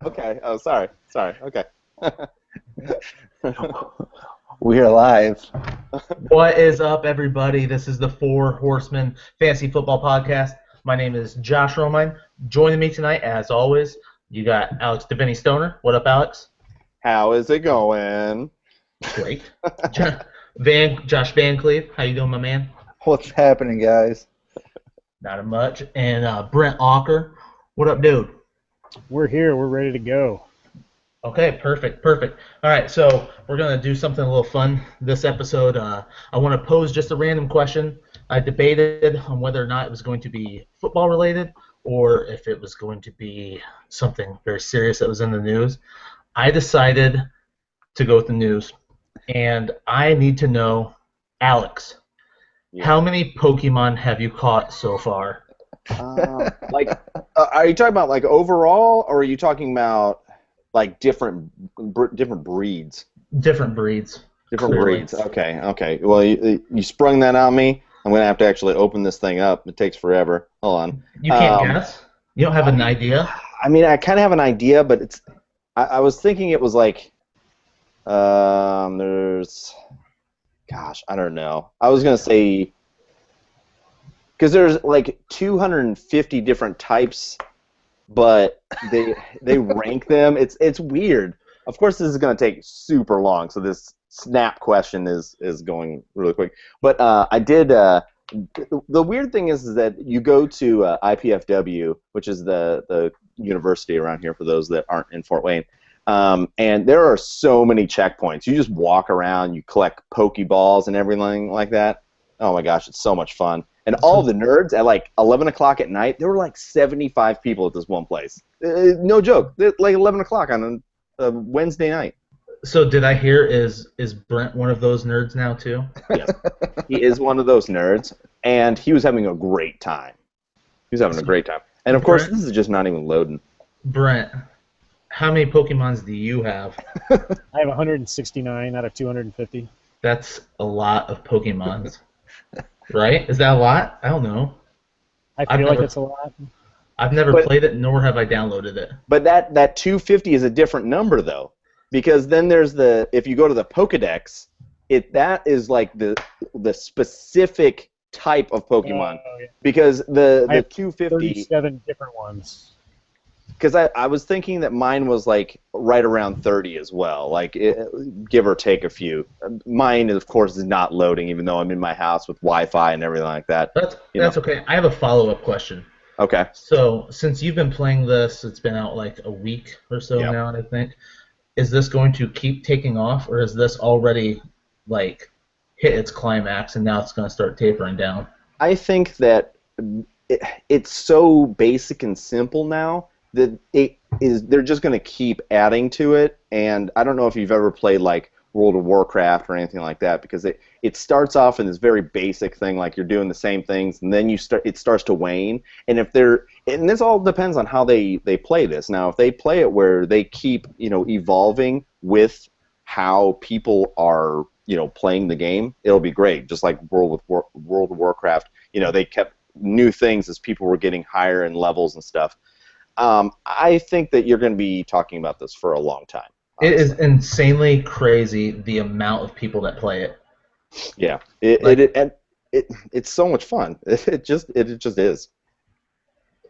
Okay. Oh, sorry. Sorry. Okay. We're live. What is up, everybody? This is the Four Horsemen Fantasy Football Podcast. My name is Josh Romine. Joining me tonight, as always, you got Alex DeVinny Stoner. What up, Alex? How is it going? Great. Josh Van Cleve. How you doing, my man? What's happening, guys? Not much. And Brent Walker. What up, dude? We're here. We're ready to go. Okay, perfect. All right, so we're going to do something a little fun this episode. I want to pose just a random question. I debated on whether or not it was going to be football related or if it was going to be something very serious that was in the news. I decided to go with the news, and I need to know, Alex, how many Pokemon have you caught so far? Are you talking about like overall, or are you talking about like different breeds? Different breeds. Different clearly. breeds. Okay. Well, you sprung that on me. I'm gonna have to actually open this thing up. It takes forever. Hold on. You can't guess? You don't have an idea? I mean, I kind of have an idea, but it's. I was thinking it was like. There's. Gosh, I don't know. I was gonna say. Because there's like 250 different types, but they rank them. It's weird. Of course, this is going to take super long, so this snap question is going really quick. But I did. The weird thing is that you go to IPFW, which is the university around here for those that aren't in Fort Wayne, and there are so many checkpoints. You just walk around, you collect Pokeballs and everything like that. Oh my gosh, it's so much fun. And all the nerds at like 11 o'clock at night, there were like 75 people at this one place. No joke. Like 11 o'clock on a Wednesday night. So did I hear, is Brent one of those nerds now too? Yes. He is one of those nerds, and he was having a great time. He was having a great time. And of course, this is just not even loading. Brent, how many Pokemons do you have? I have 169 out of 250. That's a lot of Pokemons. Right? Is that a lot? I don't know. I feel like it's a lot. I've never played it, nor have I downloaded it. But that 250 is a different number, though. Because then there's if you go to the Pokedex, that is like the specific type of Pokemon. Yeah. Because the I have 250... 37 different ones. Because I was thinking that mine was like right around 30 as well, like give or take a few. Mine, of course, is not loading, even though I'm in my house with Wi-Fi and everything like that. That's okay. I have a follow-up question. Okay. So since you've been playing this, it's been out like a week or so now, I think. Is this going to keep taking off, or is this already like hit its climax and now it's going to start tapering down? I think that it's so basic and simple now that they're just going to keep adding to it. And I don't know if you've ever played like World of Warcraft or anything like that, because it starts off in this very basic thing, like you're doing the same things, and then it starts to wane. And and this all depends on how they play this. Now, if they play it where they keep evolving with how people are playing the game, it'll be great. Just like World of Warcraft, they kept new things as people were getting higher in levels and stuff. I think that you're going to be talking about this for a long time. Honestly. It is insanely crazy the amount of people that play it. Yeah, it's so much fun. It just is.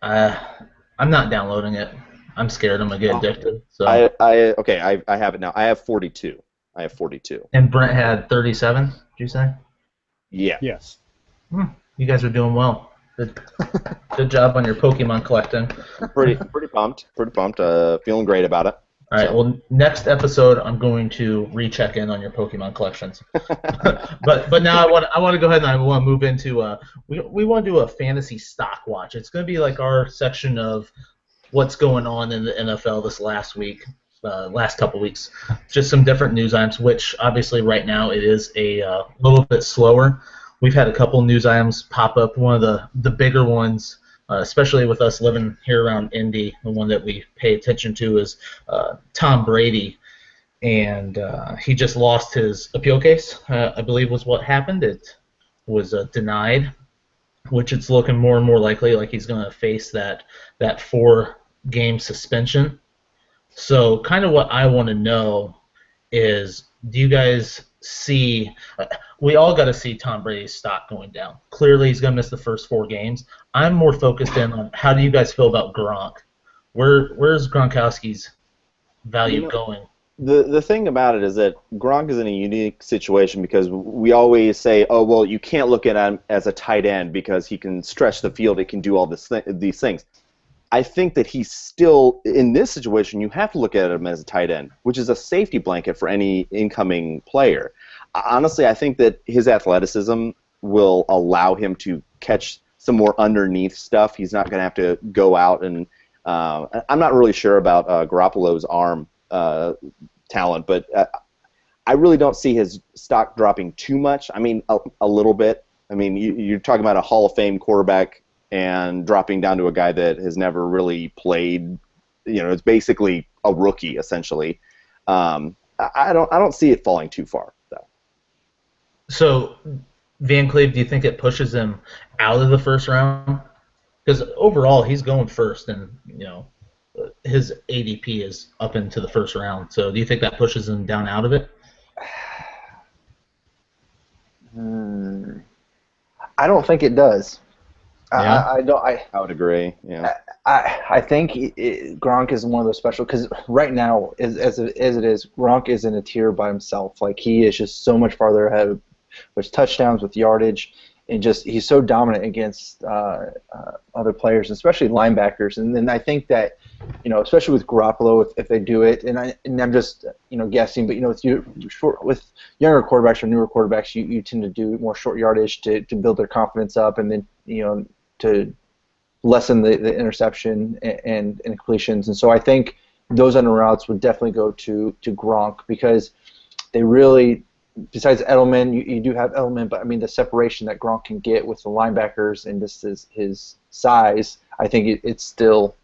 I'm not downloading it. I'm scared I'm gonna get addicted. So I have it now. I have 42. And Brent had 37. Did you say? Yeah. Yes. You guys are doing well. Good job on your Pokemon collecting. Pretty pumped. Feeling great about it. All right. Well, next episode I'm going to recheck in on your Pokemon collections. but now I want to go ahead and I want to move into we want to do a fantasy stock watch. It's going to be like our section of what's going on in the NFL this last week, last couple weeks. Just some different news items, which obviously right now it is a little bit slower. We've had a couple news items pop up. One of the bigger ones, especially with us living here around Indy, the one that we pay attention to is Tom Brady. And he just lost his appeal case, I believe was what happened. It was denied, which it's looking more and more likely like he's going to face that 4-game suspension. So kind of what I want to know is, do you guys see? We all got to see Tom Brady's stock going down. Clearly, he's going to miss the first 4 games. I'm more focused in on how do you guys feel about Gronk? Where's Gronkowski's value going? The thing about it is that Gronk is in a unique situation because we always say, oh, well, you can't look at him as a tight end because he can stretch the field, he can do all these things. I think that he's still, in this situation, you have to look at him as a tight end, which is a safety blanket for any incoming player. Honestly, I think that his athleticism will allow him to catch some more underneath stuff. He's not going to have to go out and I'm not really sure about Garoppolo's arm talent, but I really don't see his stock dropping too much. I mean, a little bit. I mean, you're talking about a Hall of Fame quarterback and dropping down to a guy that has never really played. You know, it's basically a rookie essentially. I don't see it falling too far though. So, Van Cleve, do you think it pushes him out of the first round? Because overall, he's going first, and his ADP is up into the first round. So, do you think that pushes him down out of it? I don't think it does. Yeah? I would agree. Yeah. I think Gronk is one of those special because right now, as it is, Gronk is in a tier by himself. Like he is just so much farther ahead with touchdowns, with yardage, and just he's so dominant against other players, especially linebackers. And then I think that especially with Garoppolo, if they do it, and I'm just guessing, but with younger quarterbacks or newer quarterbacks, you tend to do more short yardage to build their confidence up, and then to lessen the interception and completions. And so I think those under routes would definitely go to Gronk because they really, besides Edelman, you do have Edelman, but I mean the separation that Gronk can get with the linebackers and just his size, I think it's still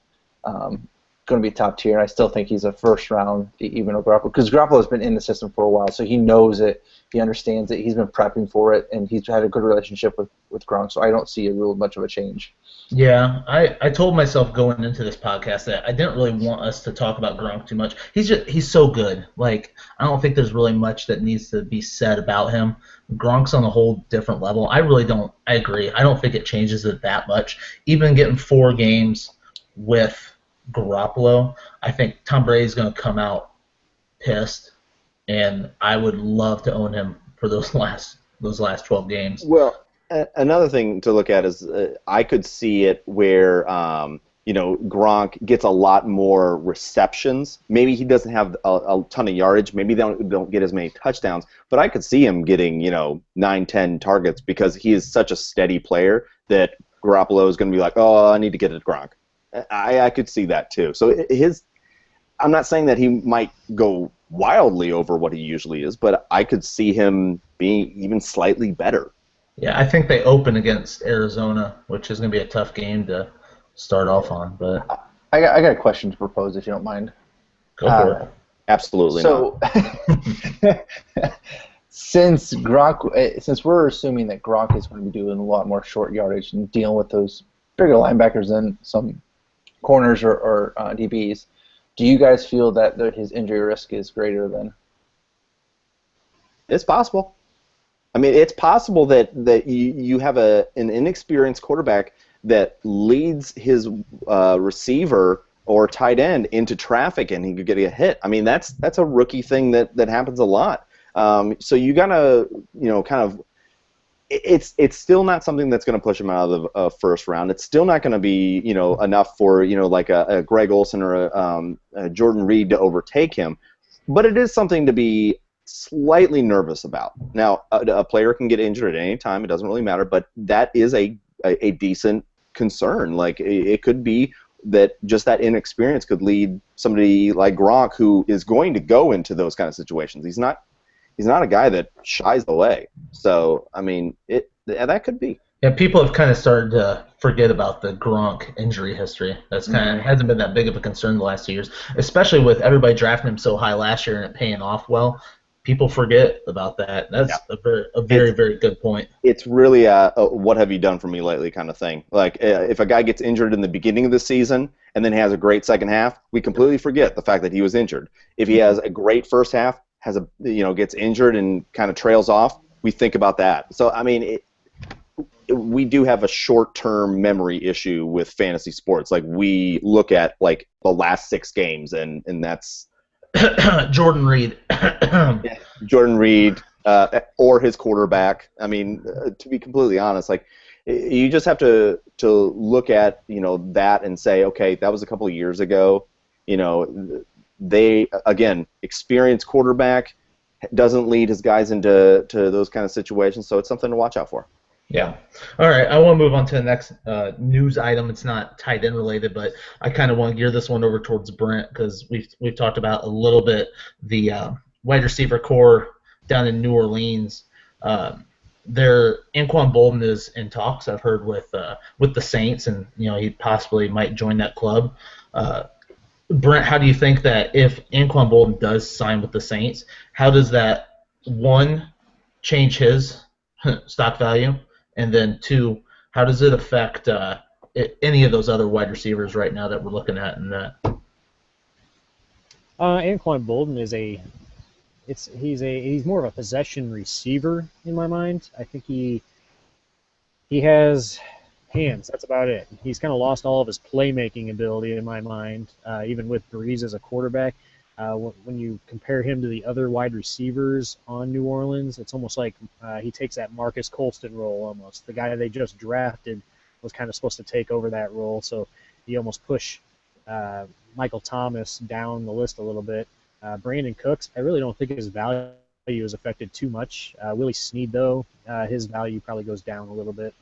going to be top tier. And I still think he's a first round, even though Garoppolo, because Garoppolo's been in the system for a while, so he knows it, he understands it, he's been prepping for it, and he's had a good relationship with Gronk. So I don't see real much of a change. Yeah, I told myself going into this podcast that I didn't really want us to talk about Gronk too much. He's so good. Like, I don't think there's really much that needs to be said about him. Gronk's on a whole different level. I agree. I don't think it changes it that much. Even getting 4 games with Garoppolo, I think Tom Brady's going to come out pissed, and I would love to own him for those last 12 games. Well, another thing to look at is I could see it where Gronk gets a lot more receptions. Maybe he doesn't have a ton of yardage. Maybe they don't get as many touchdowns. But I could see him getting 9, 10 targets because he is such a steady player that Garoppolo is going to be like, oh, I need to get it to Gronk. I could see that too. So I'm not saying that he might go wildly over what he usually is, but I could see him being even slightly better. Yeah, I think they open against Arizona, which is going to be a tough game to start off on. But I got a question to propose, if you don't mind. Go for it. Absolutely so, not. since we're assuming that Gronk is going to be doing a lot more short yardage and dealing with those bigger linebackers than some corners or DBs, do you guys feel that his injury risk is greater than? It's possible. I mean, it's possible that you have an inexperienced quarterback that leads his receiver or tight end into traffic and he could get a hit. I mean, that's a rookie thing that happens a lot. So you gotta kind of. It's still not something that's going to push him out of the first round. It's still not going to be enough for like a Greg Olsen or a Jordan Reed to overtake him. But it is something to be slightly nervous about. Now, a player can get injured at any time. It doesn't really matter. But that is a decent concern. Like it could be that just that inexperience could lead somebody like Gronk, who is going to go into those kind of situations. He's not a guy that shies away. So, I mean, that could be. Yeah, people have kind of started to forget about the Gronk injury history. That's kind of hasn't been that big of a concern the last 2 years, especially with everybody drafting him so high last year and it paying off well. people forget about that. That's a very good point. It's really a what have you done for me lately kind of thing. Like if a guy gets injured in the beginning of the season and then has a great second half, we completely forget the fact that he was injured. If he has a great first half, gets injured and kind of trails off, we think about that. So I mean, we do have a short-term memory issue with fantasy sports. Like we look at like the last 6 games and that's Jordan Reed. Jordan Reed or his quarterback. I mean, to be completely honest, like you just have to look at that and say, okay, that was a couple of years ago. They again experienced quarterback doesn't lead his guys into those kind of situations, so it's something to watch out for. Yeah. All right. I want to move on to the next news item. It's not tight end related, but I kind of want to gear this one over towards Brent because we've talked about a little bit the wide receiver core down in New Orleans. Their Anquan Bolden is in talks, I've heard, with the Saints, and he possibly might join that club. Brent, how do you think that if Anquan Bolden does sign with the Saints, how does that, one, change his stock value? And then 2, how does it affect any of those other wide receivers right now that we're looking at in that? Anquan Bolden is he's more of a possession receiver in my mind. I think he has hands. That's about it. He's kind of lost all of his playmaking ability in my mind, even with Breeze as a quarterback. When you compare him to the other wide receivers on New Orleans, it's almost like he takes that Marcus Colston role almost. The guy they just drafted was kind of supposed to take over that role, so he almost push Michael Thomas down the list a little bit. Brandon Cooks, I really don't think his value is affected too much. Willie Snead, though, his value probably goes down a little bit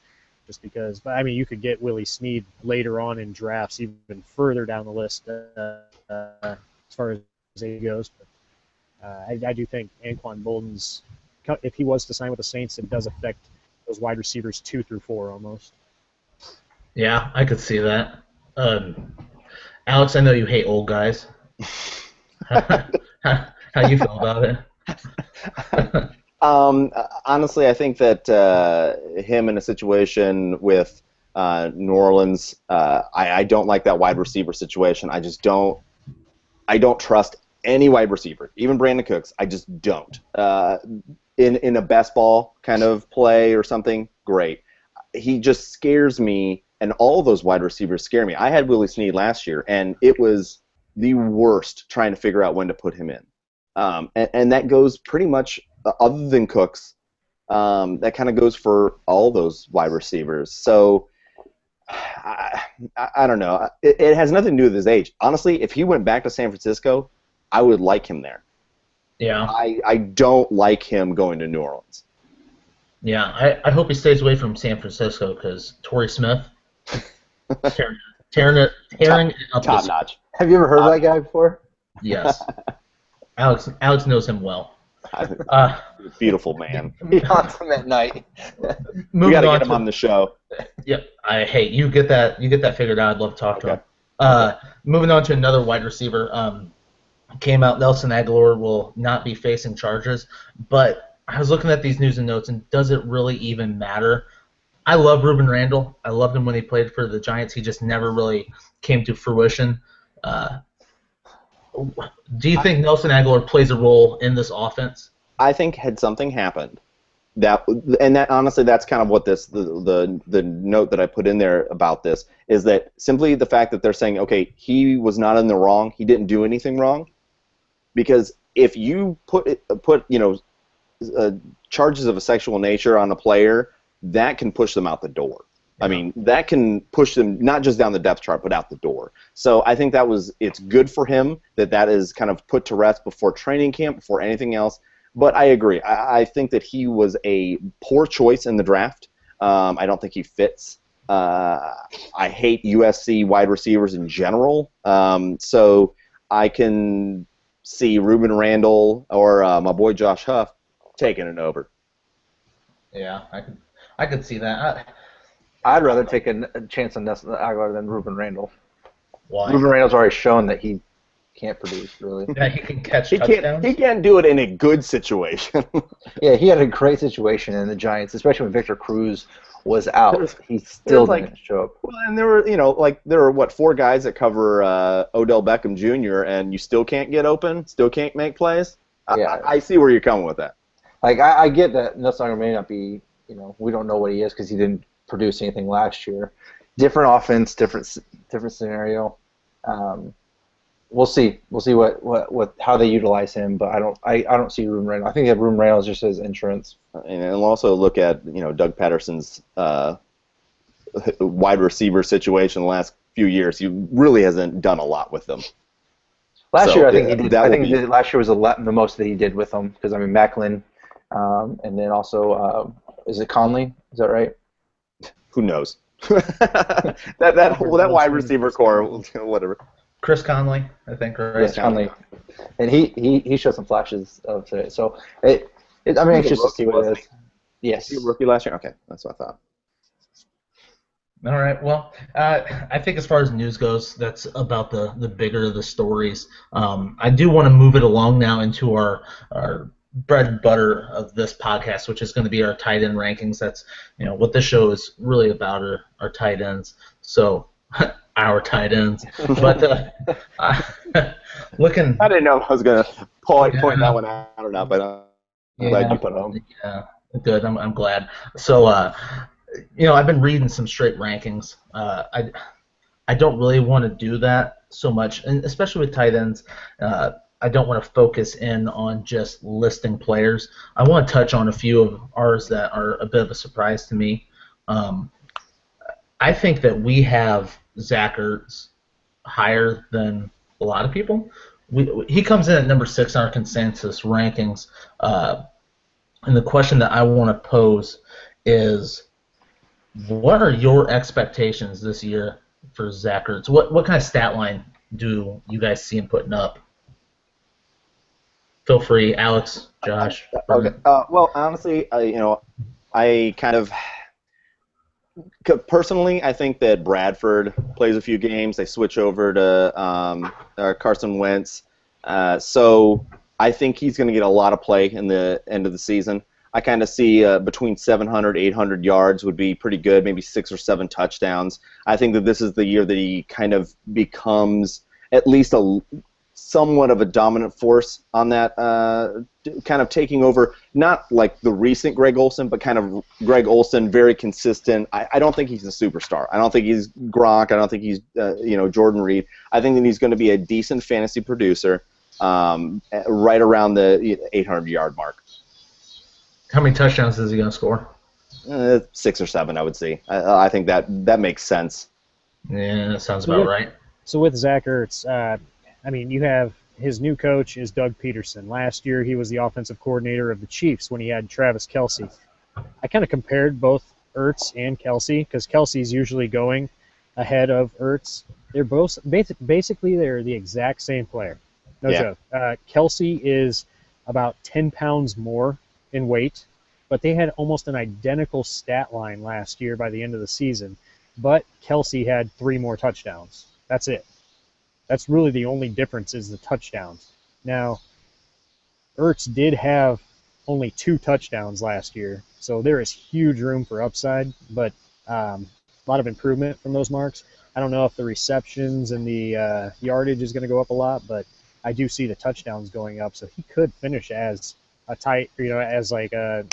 just because. But, I mean, you could get Willie Snead later on in drafts even further down the list as far as he goes. But I do think Anquan Bolden's, if he was to sign with the Saints, it does affect those wide receivers 2 through 4 almost. Yeah, I could see that. Alex, I know you hate old guys. How you feel about it? Honestly, I think that him in a situation with New Orleans, I don't like that wide receiver situation. I just don't. I don't trust any wide receiver, even Brandon Cooks. I just don't. In a best ball kind of play or something, great. He just scares me, and all those wide receivers scare me. I had Willie Snead last year, and it was the worst trying to figure out when to put him in. And that goes pretty much, other than Cooks, that kind of goes for all those wide receivers. So I don't know. It has nothing to do with his age. Honestly, if he went back to San Francisco, I would like him there. Yeah. I don't like him going to New Orleans. Yeah, I hope he stays away from San Francisco because Torrey Smith tearing it up. Top notch. Have you ever heard of that guy before? Yes. Alex knows him well. Beautiful man. He haunts him at night. We got to get him on the show. Yep. You get that figured out. I'd love to talk to him. Moving on to another wide receiver. Came out, Nelson Aguilar will not be facing charges, but I was looking at these news and notes, and does it really even matter? I love Ruben Randle. I loved him when he played for the Giants. He just never really came to fruition. Do you think Nelson Aguilar plays a role in this offense? I think had something happened, that honestly, that's kind of what the note that I put in there about this is, that simply the fact that they're saying, okay, he was not in the wrong, he didn't do anything wrong, because if you put charges of a sexual nature on a player, that can push them out the door. I mean, that can push them not just down the depth chart, but out the door. So I think it's good for him that is kind of put to rest before training camp, before anything else. But I agree. I think that he was a poor choice in the draft. I don't think he fits. I hate USC wide receivers in general. So I can see Ruben Randle or my boy Josh Huff taking it over. Yeah, I could see that. I'd rather take a chance on Nelson Aguilar than Ruben Randle. Why? Ruben Randle's already shown that he can't produce really. That he can catch He touchdowns. can't do it in a good situation. Yeah, he had a great situation in the Giants, especially when Victor Cruz was out. He still didn't show up. Well, and there were what 4 guys that cover Odell Beckham Jr. and you still can't get open, still can't make plays. Yeah. I see where you're coming with that. Like I get that Nussauer may not be, we don't know what he is because he didn't produce anything last year. Different offense, different scenario. We'll see. We'll see what how they utilize him, but I don't see Room Reynolds. I think that Room Reynolds just as insurance. And we'll also look at Doug Patterson's wide receiver situation the last few years. He really hasn't done a lot with them. Last year, I think he did. Last year was the most that he did with them because Macklin, and then also is it Conley? Is that right? Who knows? that wide receiver core, whatever. Chris Conley, I think, right? Chris Conley, and he showed some flashes of today. So I'm anxious to see what it is. Yes. Was he a rookie last year? Okay, that's what I thought. All right. Well, I think as far as news goes, that's about the bigger of the stories. I do want to move it along now into our bread and butter of this podcast, which is going to be our tight end rankings. That's what this show is really about, our tight ends. So our tight ends. But looking, I didn't know if I was going to point that one out or not, but I'm glad you put it on. Yeah, good. I'm glad. So. I've been reading some straight rankings. I don't really want to do that so much, and especially with tight ends. I don't want to focus in on just listing players. I want to touch on a few of ours that are a bit of a surprise to me. I think that we have Zach Ertz higher than a lot of people. He comes in at number 6 on our consensus rankings, and the question that I want to pose is, what are your expectations this year for Zach Ertz? What kind of stat line do you guys see him putting up? Feel free, Alex, Josh. Okay. Well, honestly, I kind of personally, I think that Bradford plays a few games. They switch over to Carson Wentz, so I think he's going to get a lot of play in the end of the season. I kind of see between 700, 800 yards would be pretty good, maybe 6 or 7 touchdowns. I think that this is the year that he kind of becomes at least somewhat of a dominant force on that, kind of taking over, not like the recent Greg Olsen, but kind of Greg Olsen, very consistent. I don't think he's a superstar. I don't think he's Gronk. I don't think he's Jordan Reed. I think that he's going to be a decent fantasy producer right around the 800-yard mark. How many touchdowns is he going to score? 6 or 7, I would say. I think that makes sense. Yeah, that sounds about right. So with Zach Ertz, you have his new coach is Doug Peterson. Last year he was the offensive coordinator of the Chiefs when he had Travis Kelce. I kind of compared both Ertz and Kelce because Kelce's usually going ahead of Ertz. They're both basically they're the exact same player. No joke. Kelce is about 10 pounds more in weight, but they had almost an identical stat line last year by the end of the season. But Kelce had 3 more touchdowns. That's it. That's really the only difference is the touchdowns. Now, Ertz did have only 2 touchdowns last year, so there is huge room for upside, but a lot of improvement from those marks. I don't know if the receptions and the yardage is going to go up a lot, but I do see the touchdowns going up, so he could finish as a tight, as like a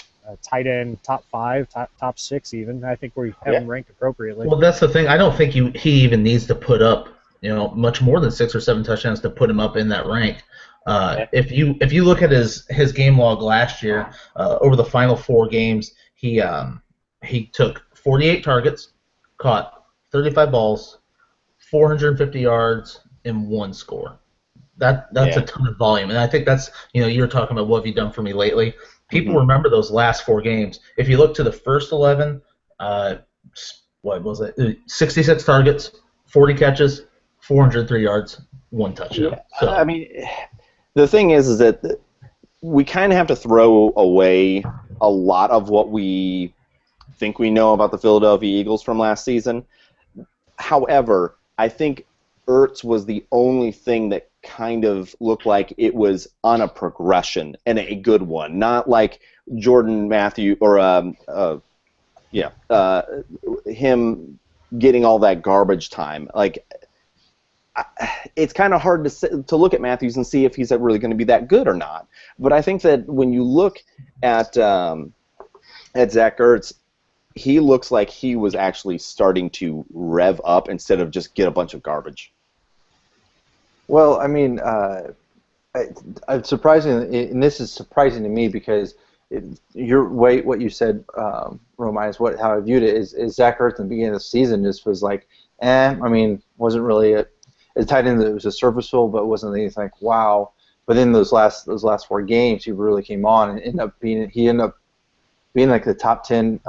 tight end top 5, top 6 even. I think we have him ranked appropriately. Well, that's the thing. I don't think he even needs to put up much more than 6 or 7 touchdowns to put him up in that rank. If you look at his game log last year, over the final 4 games, he took 48 targets, caught 35 balls, 450 yards, and 1 score. That's a ton of volume, and I think that's you're talking about what have you done for me lately. People remember those last 4 games. If you look to the first 11, what was it? 66 targets, 40 catches, 403 yards, 1 touchdown. Yeah. So, the thing is that we kind of have to throw away a lot of what we think we know about the Philadelphia Eagles from last season. However, I think Ertz was the only thing that kind of looked like it was on a progression and a good one, not like Jordan Matthew or him getting all that garbage time. Like, it's kind of hard to look at Matthews and see if he's really going to be that good or not. But I think that when you look at Zach Ertz, he looks like he was actually starting to rev up instead of just get a bunch of garbage. Well, I mean, I'm surprising, and this is surprising to me because what you said, Romine, is how I viewed it. Is Zach Ertz in the beginning of the season just was like, I mean, wasn't really a tight end that was a serviceable, but wasn't anything like wow. But then those last 4 games, he really came on and ended up being like the top 10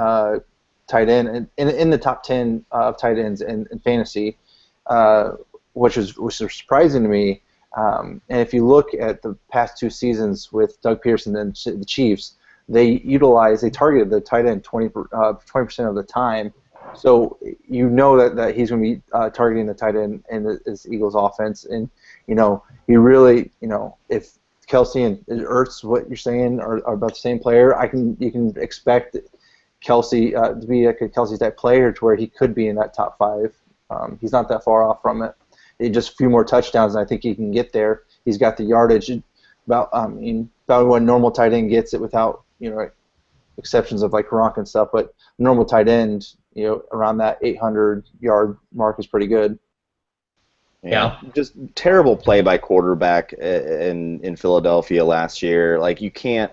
tight end and in the top 10 of tight ends in fantasy, which was surprising to me. And if you look at the past 2 seasons with Doug Pearson and the Chiefs, they targeted the tight end 20% of the time. So you know that he's going to be targeting the tight end in this Eagles offense, and you really if Kelce and Ertz, what you're saying, are about the same player, you can expect Kelce to be like a Kelce type player to where he could be in that top 5. He's not that far off from it. Just a few more touchdowns, and I think he can get there. He's got the yardage about what normal tight end gets it without exceptions of like Gronk and stuff, but normal tight end, around that 800-yard mark is pretty good. Yeah, just terrible play by quarterback in Philadelphia last year. Like, you can't.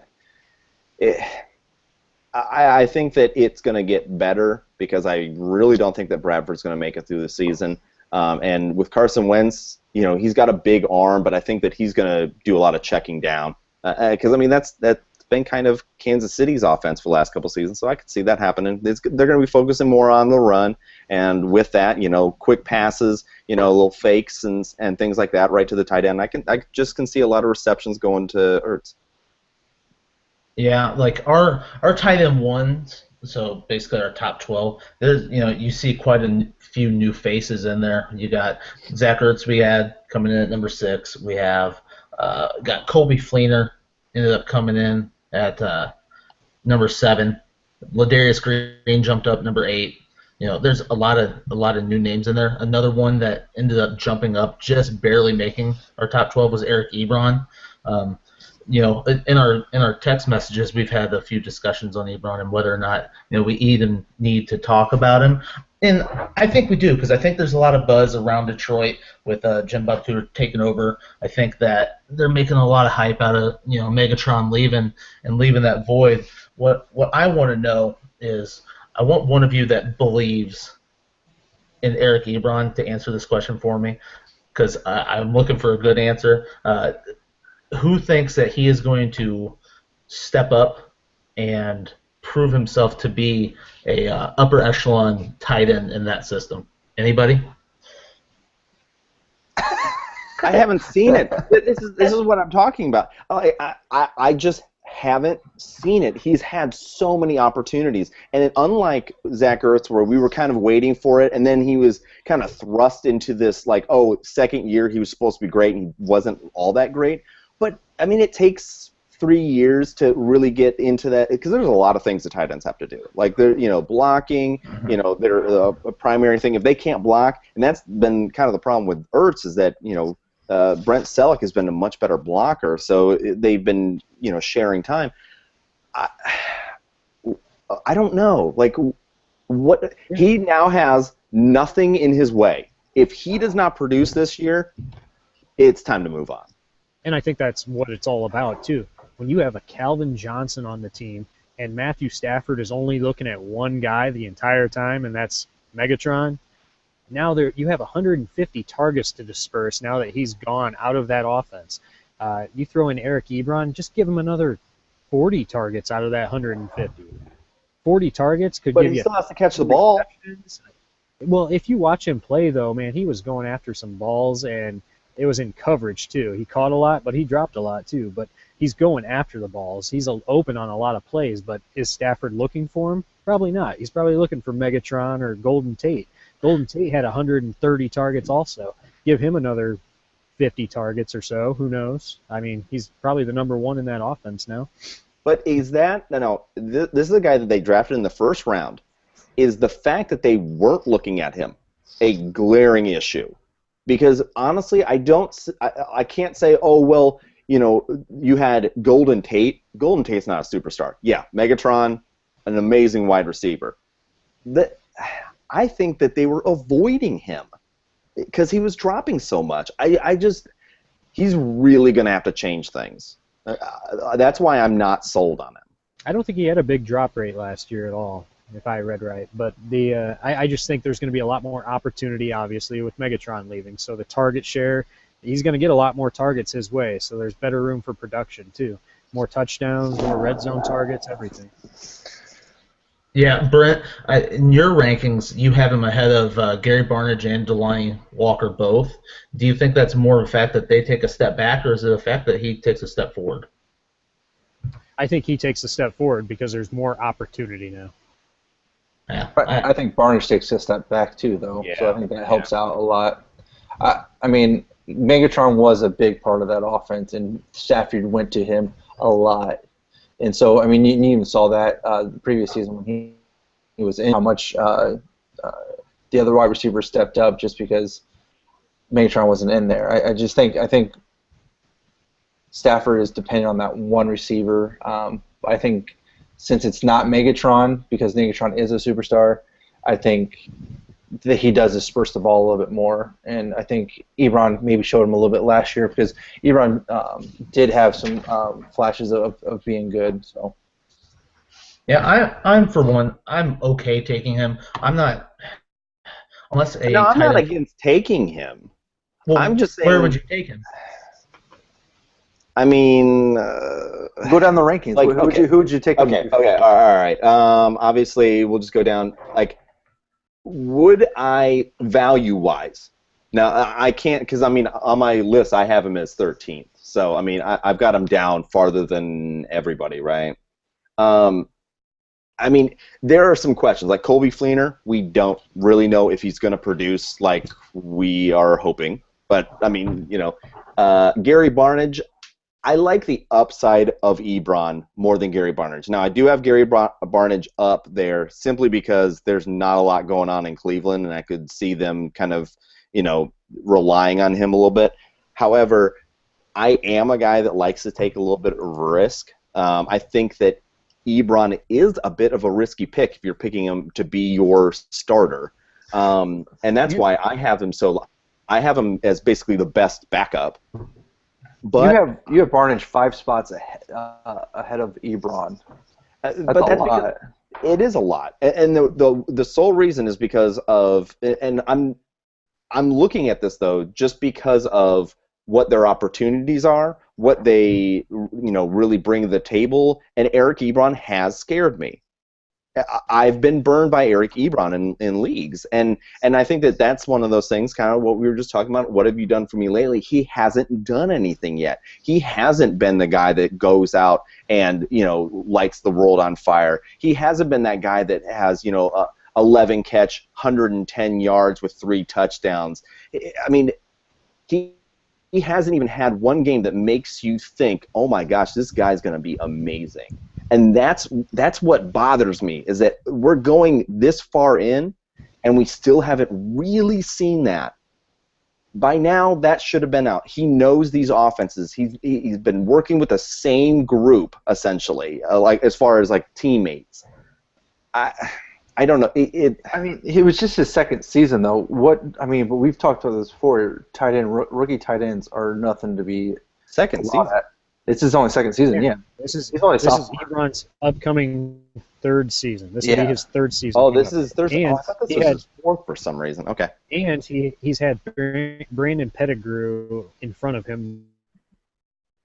I think that it's going to get better because I really don't think that Bradford's going to make it through the season. And with Carson Wentz, he's got a big arm, but I think that he's going to do a lot of checking down. Because that's been kind of Kansas City's offense for the last couple seasons, so I could see that happening. They're going to be focusing more on the run, and with that, quick passes, little fakes and things like that right to the tight end. I just can see a lot of receptions going to Ertz. Yeah, like our tight end ones, so basically our top 12. There's you see quite a few new faces in there. You got Zach Ertz we had coming in at number 6. We have got Colby Fleener ended up coming in at number 7. Ladarius Green jumped up number 8. There's a lot of new names in there. Another one that ended up jumping up, just barely making our top 12, was Eric Ebron. In our text messages, we've had a few discussions on Ebron and whether or not we even need to talk about him. And I think we do, because I think there's a lot of buzz around Detroit with Jim Buckley taking over. I think that they're making a lot of hype out of Megatron leaving that void. What I want to know is, I want one of you that believes in Eric Ebron to answer this question for me, because I'm looking for a good answer. Who thinks that he is going to step up and prove himself to be a upper echelon tight end in that system? Anybody? I haven't seen it. This is what I'm talking about. I just haven't seen it. He's had so many opportunities, and unlike Zach Ertz, where we were kind of waiting for it, and then he was kind of thrust into this second year he was supposed to be great, and he wasn't all that great. But it takes 3 years to really get into that, because there's a lot of things the tight ends have to do. Like, they're blocking, they're a primary thing. If they can't block, and that's been kind of the problem with Ertz, is that Brent Selleck has been a much better blocker, so they've been sharing time. I don't know. Like, what he now has nothing in his way. If he does not produce this year, it's time to move on. And I think that's what it's all about, too. When you have a Calvin Johnson on the team and Matthew Stafford is only looking at one guy the entire time, and that's Megatron, now you have 150 targets to disperse now that he's gone out of that offense. You throw in Eric Ebron, just give him another 40 targets out of that 150. 40 targets could give you... But he still has to catch the ball. Well, if you watch him play, though, man, he was going after some balls, and it was in coverage, too. He caught a lot, but he dropped a lot, too. But he's going after the balls. He's open on a lot of plays, but is Stafford looking for him? Probably not. He's probably looking for Megatron or Golden Tate. Golden Tate had 130 targets also. Give him another 50 targets or so. Who knows? I mean, he's probably the number one in that offense now. But is that this is a guy that they drafted in the first round? Is the fact that they weren't looking at him a glaring issue? Because honestly, I can't say, oh well, you had Golden Tate. Golden Tate's not a superstar. Yeah, Megatron, an amazing wide receiver. I think that they were avoiding him because he was dropping so much. He's really going to have to change things. That's why I'm not sold on him. I don't think he had a big drop rate last year at all, if I read right. But I just think there's going to be a lot more opportunity, obviously, with Megatron leaving. So the target share, he's going to get a lot more targets his way. So there's better room for production, too. More touchdowns, more red zone targets, everything. Yeah, Brent, in your rankings, you have him ahead of Gary Barnidge and Delanie Walker both. Do you think that's more of a fact that they take a step back, or is it a fact that he takes a step forward? I think he takes a step forward because there's more opportunity now. Yeah, I think Barnidge takes a step back too, though. Yeah, so I think that helps out a lot. I mean, Megatron was a big part of that offense, and Stafford went to him a lot. And so, I mean, you even saw that the previous season when he was in, how much the other wide receivers stepped up just because Megatron wasn't in there. I think Stafford is dependent on that one receiver. I think since it's not Megatron, because Megatron is a superstar, I think that he does disperse the ball a little bit more. And I think Ebron maybe showed him a little bit last year because Ebron did have some flashes of being good. So. Yeah, I'm for one, I'm okay taking him. I'm not, unless a No, I'm not tight end. against taking him. Well, I'm just saying. where would you take him? I mean, Go down the rankings. Like, Who would you take? okay, all right. Obviously, we'll just go down. Like, would I value-wise? Now, I can't because I mean, on my list, I have him as 13th. So I mean, I've got him down farther than everybody, right? I mean, there are some questions. Like Colby Fleener, we don't really know if he's going to produce like we are hoping. But I mean, Gary Barnidge. I like the upside of Ebron more than Gary Barnidge. Now, I do have Gary Barnidge up there simply because there's not a lot going on in Cleveland, and I could see them kind of, relying on him a little bit. However, I am a guy that likes to take a little bit of risk. I think that Ebron is a bit of a risky pick if you're picking him to be your starter, and that's why I have him I have him as basically the best backup. But you have Barnidge 5 spots ahead of Ebron. That's a lot. It is a lot, and the sole reason is because of, and I'm looking at this though just because of what their opportunities are, what they really bring to the table, and Eric Ebron has scared me. I've been burned by Eric Ebron in leagues, and I think that's one of those things, kind of what we were just talking about. What have you done for me lately? He hasn't done anything yet. He hasn't been the guy that goes out and lights the world on fire. He hasn't been that guy that has 11 catch, 110 yards with 3 touchdowns. I mean, he hasn't even had one game that makes you think, oh my gosh, this guy's going to be amazing. And that's what bothers me, is that we're going this far in, and we still haven't really seen that. By now, that should have been out. He knows these offenses. He's been working with the same group essentially, like as far as like teammates. I don't know. I mean, it was just his second season though. But we've talked about this before. Rookie tight ends are nothing to be. Second season. It's his only second season, yeah. This is Ebron's upcoming 3rd season. This will be his 3rd season. Oh, this is third. And I thought this was his 4th for some reason. Okay. And he's had Brandon Pettigrew in front of him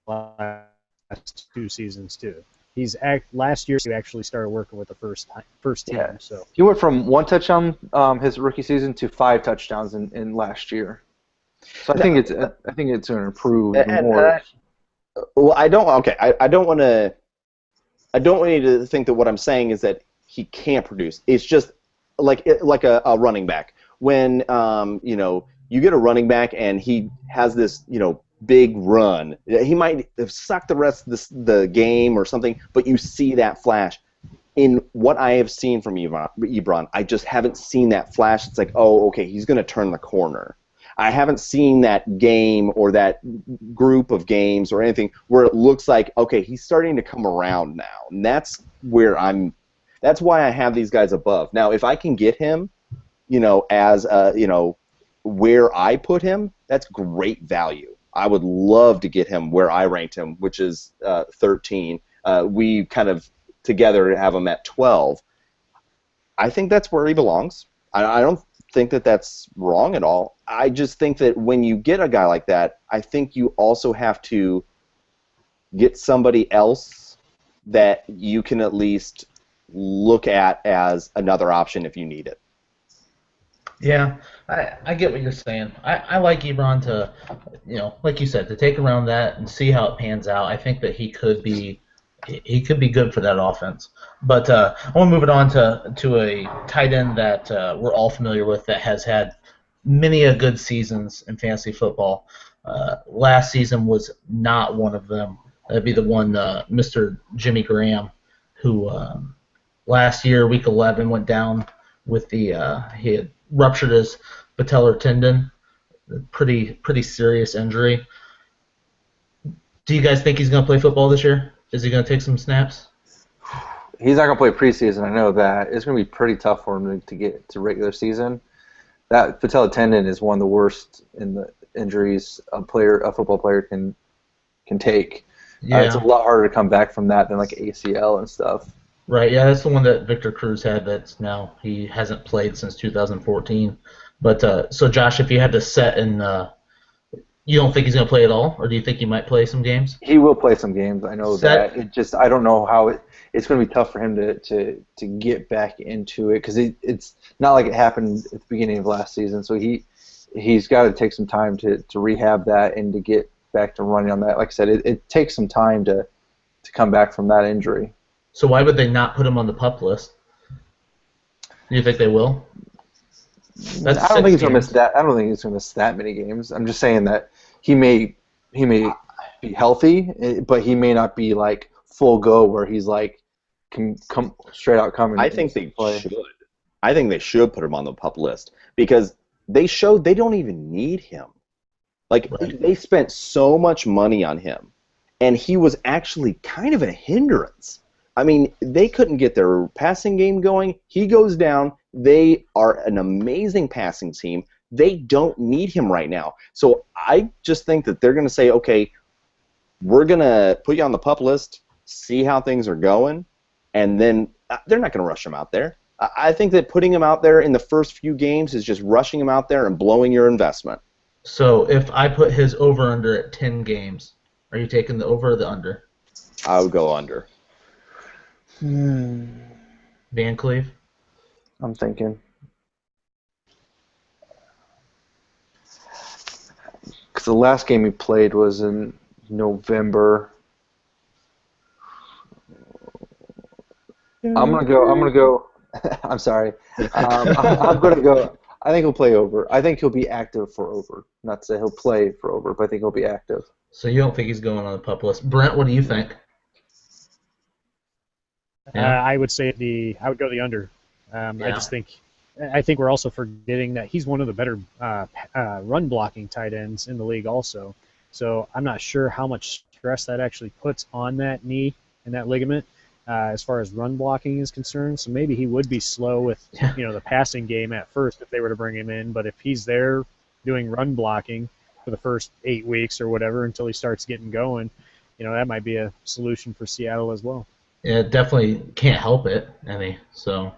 last 2 seasons too. Last year he actually started working with the first team. Yeah. So he went from 1 touchdown his rookie season to 5 touchdowns in last year. So I think it's going to improve more. Well, I don't want you to think that what I'm saying is that he can't produce. It's just like a running back. When you get a running back and he has this, big run. He might have sucked the rest of the game or something, but you see that flash. In what I have seen from Ebron, I just haven't seen that flash. It's like, oh, okay, he's going to turn the corner. I haven't seen that game or that group of games or anything where it looks like, okay, he's starting to come around now. And that's why I have these guys above. Now, if I can get him, as where I put him, that's great value. I would love to get him where I ranked him, which is 13. We kind of together have him at 12. I think that's where he belongs. I don't think that that's wrong at all. I just think that when you get a guy like that, I think you also have to get somebody else that you can at least look at as another option if you need it. Yeah, I get what you're saying. I like Ebron to, like you said, to take around that and see how it pans out. I think that he could be good for that offense. But I want to move it on to a tight end that we're all familiar with that has had many a good seasons in fantasy football. Last season was not one of them. That'd be the one, Mr. Jimmy Graham, who last year, Week 11, went down with he had ruptured his patellar tendon, pretty serious injury. Do you guys think he's going to play football this year? Is he going to take some snaps? He's not going to play preseason. I know that. It's going to be pretty tough for him to get to regular season. That patellar tendon is one of the worst in the injuries a football player can take. Yeah. It's a lot harder to come back from that than like ACL and stuff. Right, yeah, that's the one that Victor Cruz had that's now he hasn't played since 2014. But so Josh, if you had to set in, you don't think he's going to play at all, or do you think he might play some games? He will play some games. I know that. I don't know how it's going to be tough for him to get back into it because it's not like it happened at the beginning of last season. So he's got to take some time to rehab that and to get back to running on that. Like I said, it takes some time to come back from that injury. So why would they not put him on the PUP list? Do you think they will? I don't think he's going to miss that. I don't think he's going to miss that many games. I'm just saying that he may be healthy, but he may not be like full go where he's like can come straight out coming. I think they should. I think they should put him on the PUP list because they showed they don't even need him. Like they spent so much money on him, and he was actually kind of a hindrance. I mean, they couldn't get their passing game going. He goes down. They are an amazing passing team. They don't need him right now. So I just think that they're going to say, okay, we're going to put you on the PUP list, see how things are going, and then they're not going to rush him out there. I think that putting him out there in the first few games is just rushing him out there and blowing your investment. So if I put his over-under at 10 games, are you taking the over or the under? I would go under. Van Cleve? I'm thinking. Because the last game he played was in November. I'm gonna go. I'm sorry. I'm gonna go. I think he'll play over. I think he'll be active for over. Not to say he'll play for over, but I think he'll be active. So you don't think he's going on the PUP list? Brent, what do you think? Yeah. I would say I would go the under. I think we're also forgetting that he's one of the better run blocking tight ends in the league also. So I'm not sure how much stress that actually puts on that knee and that ligament as far as run blocking is concerned. So maybe he would be slow with the passing game at first if they were to bring him in. But if he's there doing run blocking for the first 8 weeks or whatever until he starts getting going, that might be a solution for Seattle as well. Yeah, definitely can't help it, So,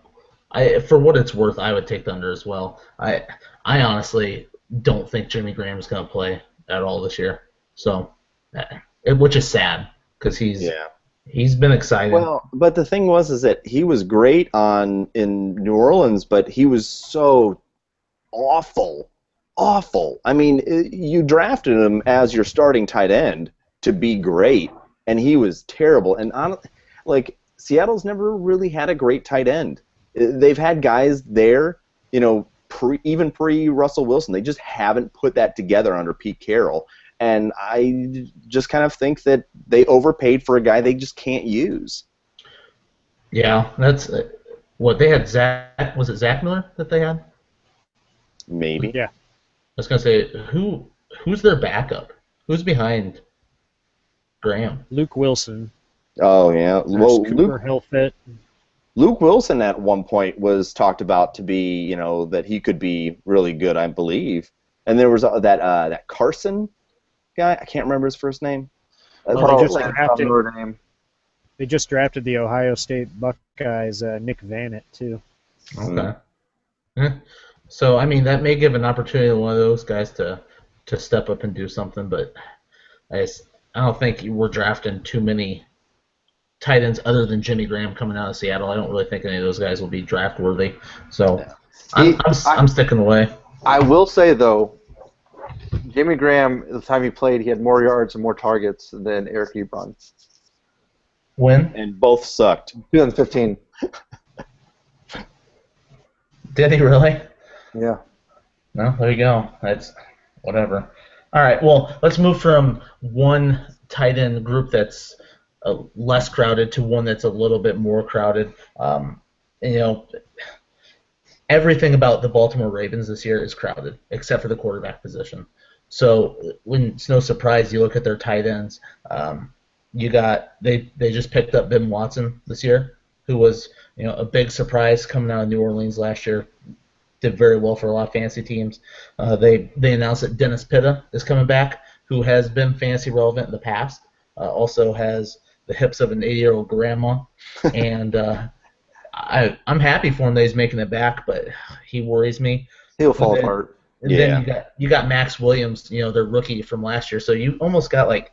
for what it's worth, I would take the under as well. I honestly don't think Jimmy Graham is going to play at all this year. So, which is sad because he's been exciting. Well, but the thing is that he was great in New Orleans, but he was so awful. I mean, you drafted him as your starting tight end to be great, and he was terrible. And Seattle's never really had a great tight end. They've had guys there, even pre-Russell Wilson. They just haven't put that together under Pete Carroll. And I just kind of think that they overpaid for a guy they just can't use. Yeah, that's what they had. Zach, was it Zach Miller that they had? Maybe. Yeah. I was gonna say who's their backup? Who's behind Graham? Luke Wilson. Oh yeah. There's Well, Cooper Hilfitt. Luke Wilson at one point was talked about to be, that he could be really good, I believe. And there was that Carson guy. I can't remember his first name. They just drafted the Ohio State Buckeyes, Nick Vannett, too. Okay. So, I mean, that may give an opportunity to one of those guys to step up and do something, but I don't think we're drafting too many tight ends other than Jimmy Graham coming out of Seattle. I don't really think any of those guys will be draft worthy. So, I'm sticking away. I will say, though, Jimmy Graham, the time he played, he had more yards and more targets than Eric Ebron. When? And both sucked. 2015. Did he really? Yeah. Well, there you go. That's whatever. All right, well, let's move from one tight end group that's less crowded to one that's a little bit more crowded. Everything about the Baltimore Ravens this year is crowded, except for the quarterback position. So it's no surprise you look at their tight ends. They just picked up Ben Watson this year, who was a big surprise coming out of New Orleans last year. Did very well for a lot of fantasy teams. They announced that Dennis Pitta is coming back, who has been fantasy relevant in the past. Also has the hips of an 80-year-old grandma, and I'm happy for him that he's making it back, but he worries me. He'll fall apart. And then you got Max Williams, their rookie from last year. So you almost got like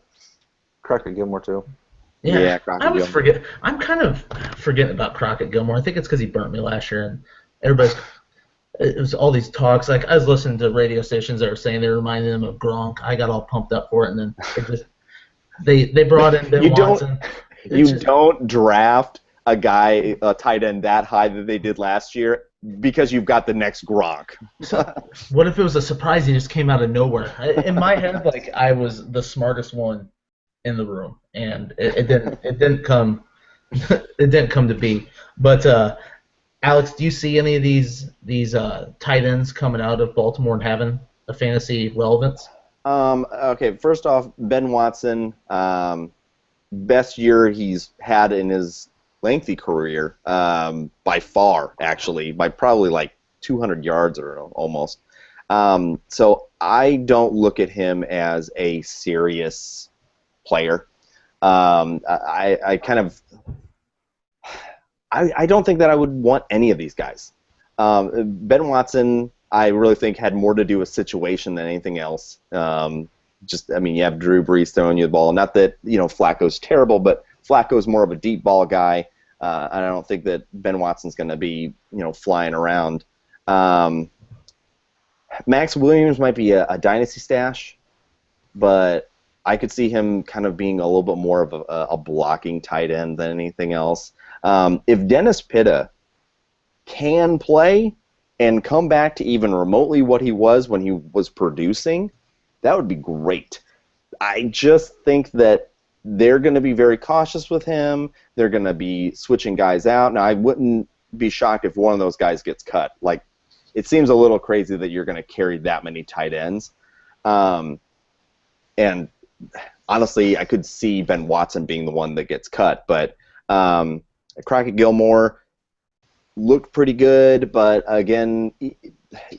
Crockett Gilmore too. Yeah, Crockett Gilmore. I'm kind of forgetting about Crockett Gilmore. I think it's because he burnt me last year, and it was all these talks. Like I was listening to radio stations that were saying they reminded him of Gronk. I got all pumped up for it, and then they brought in Ben Watson. Don't draft a tight end that high that they did last year because you've got the next Gronk. What if it was a surprise? He just came out of nowhere. In my head, like I was the smartest one in the room, and it didn't come to be. But Alex, do you see any of these tight ends coming out of Baltimore and having a fantasy relevance? Okay, first off, Ben Watson, best year he's had in his lengthy career, by far, actually, by probably like 200 yards or almost. So I don't look at him as a serious player. I don't think that I would want any of these guys. Ben Watson, I really think, had more to do with situation than anything else. You have Drew Brees throwing you the ball. Not that Flacco's terrible, but Flacco's more of a deep ball guy. I don't think that Ben Watson's going to be flying around. Max Williams might be a dynasty stash, but I could see him kind of being a little bit more of a blocking tight end than anything else. If Dennis Pitta can play and come back to even remotely what he was when he was producing, that would be great. I just think that they're going to be very cautious with him. They're going to be switching guys out. Now, I wouldn't be shocked if one of those guys gets cut. Like, it seems a little crazy that you're going to carry that many tight ends. And honestly, I could see Ben Watson being the one that gets cut. But Crockett Gilmore looked pretty good, but again,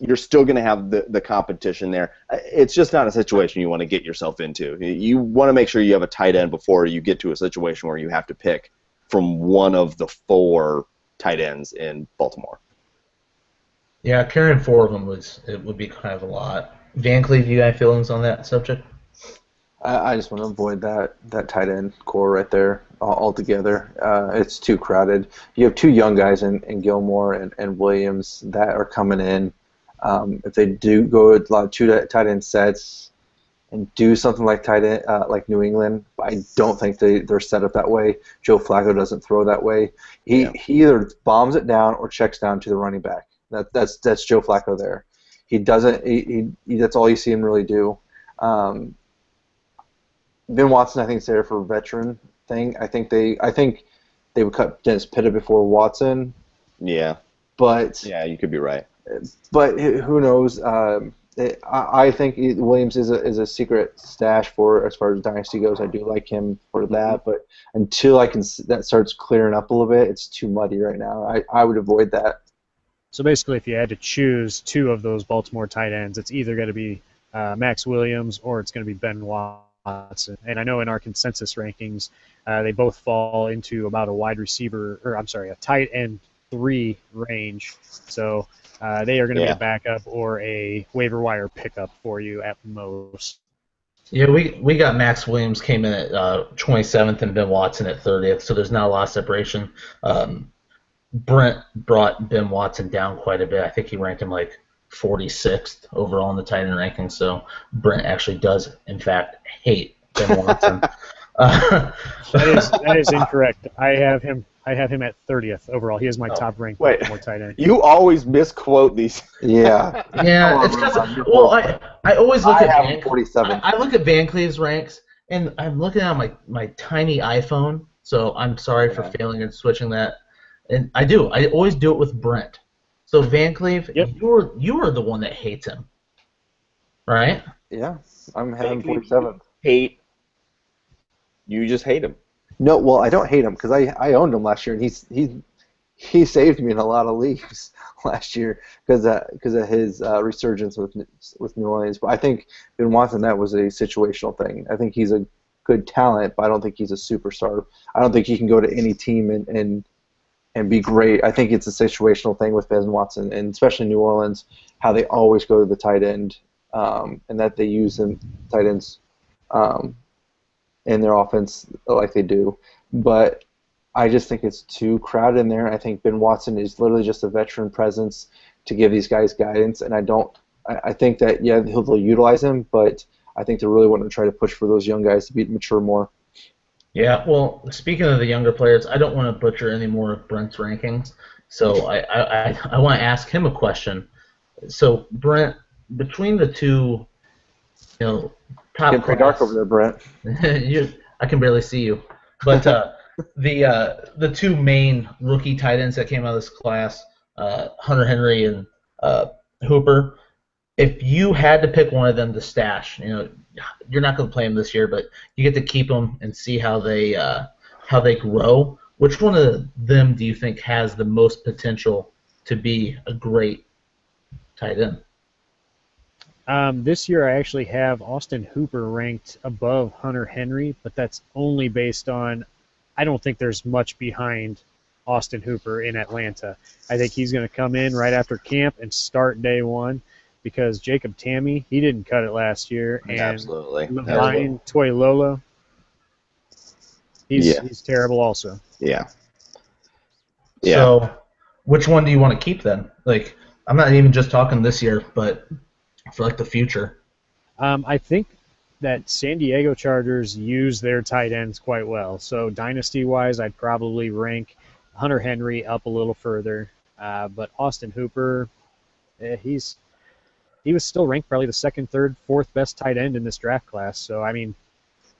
you're still going to have the competition there. It's just not a situation you want to get yourself into. You want to make sure you have a tight end before you get to a situation where you have to pick from one of the 4 tight ends in Baltimore. Yeah, carrying 4 of them would be kind of a lot. Van Cleve, you got feelings on that subject? I just want to avoid that tight end core right there altogether. It's too crowded. You have 2 young guys in Gilmore and Williams that are coming in. If they do go with a lot of 2 tight end sets and do something like tight end like New England, I don't think they're set up that way. Joe Flacco doesn't throw that way. He either bombs it down or checks down to the running back. That's Joe Flacco there. He doesn't. That's all you see him really do. Ben Watson, I think, is there for a veteran thing. I think they would cut Dennis Pitta before Watson. Yeah. But yeah, you could be right. But who knows? I think Williams is a secret stash for as far as dynasty goes. I do like him for that, but until that starts clearing up a little bit, it's too muddy right now. I would avoid that. So basically, if you had to choose two of those Baltimore tight ends, it's either going to be Max Williams or it's going to be Ben Watson. And I know in our consensus rankings, they both fall into about a tight end 3 range. So they are going to be a backup or a waiver wire pickup for you at most. Yeah, we got Max Williams came in at 27th and Ben Watson at 30th, so there's not a lot of separation. Brent brought Ben Watson down quite a bit. I think he ranked him like 46th overall in the tight end ranking, so Brent actually does, in fact, hate Ben Watson. That is incorrect. I have him at 30th overall. He is my top ranked Baltimore tight end. You always misquote these. Yeah. Yeah, it's because I always look at 47. I look at Van Cleve's ranks, and I'm looking at my tiny iPhone. So I'm sorry for failing and switching that. And I do. I always do it with Brent. So Van Cleve, you are the one that hates him, right? Yeah, I'm having 47. Hate. You just hate him. No, well, I don't hate him because I owned him last year, and he saved me in a lot of leagues last year because of his resurgence with New Orleans. But I think Ben Watson, that was a situational thing. I think he's a good talent, but I don't think he's a superstar. I don't think he can go to any team and be great. I think it's a situational thing with Ben Watson, and especially New Orleans, how they always go to the tight end, and that they use them tight ends in their offense like they do. But I just think it's too crowded in there. I think Ben Watson is literally just a veteran presence to give these guys guidance, and I think that they'll utilize him, but I think they're really wanting to try to push for those young guys to mature more. Yeah, well, speaking of the younger players, I don't want to butcher any more of Brent's rankings, so I want to ask him a question. So, Brent, between the two, top It's pretty dark over there, Brent. I can barely see you. But the two main rookie tight ends that came out of this class, Hunter Henry and Hooper, if you had to pick one of them to stash, you're not going to play them this year, but you get to keep them and see how they grow. Which one of them do you think has the most potential to be a great tight end? This year I actually have Austin Hooper ranked above Hunter Henry, but that's only based on I don't think there's much behind Austin Hooper in Atlanta. I think he's going to come in right after camp and start day one because Jacob Tamme, he didn't cut it last year. And Absolutely. Levine Toilolo, he's terrible also. Yeah. So which one do you want to keep then? Like, I'm not even just talking this year, but for like the future. I think that San Diego Chargers use their tight ends quite well. So dynasty-wise, I'd probably rank Hunter Henry up a little further. But Austin Hooper, he was still ranked probably the second, third, fourth best tight end in this draft class. So, I mean,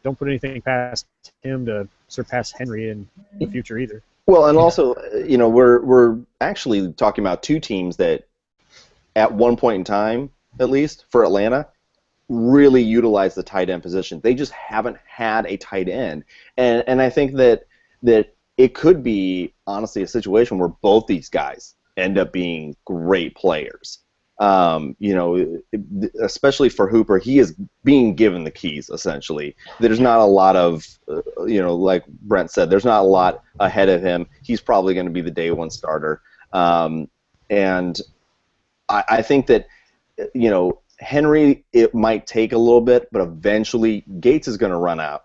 don't put anything past him to surpass Henry in the future either. Well, and also, we're actually talking about two teams that at one point in time, at least for Atlanta, really utilize the tight end position. They just haven't had a tight end. And I think that it could be, honestly, a situation where both these guys end up being great players. Especially for Hooper, he is being given the keys, essentially. There's not a lot of, like Brent said, there's not a lot ahead of him. He's probably going to be the day one starter. And I think that, Henry, it might take a little bit, but eventually Gates is going to run out.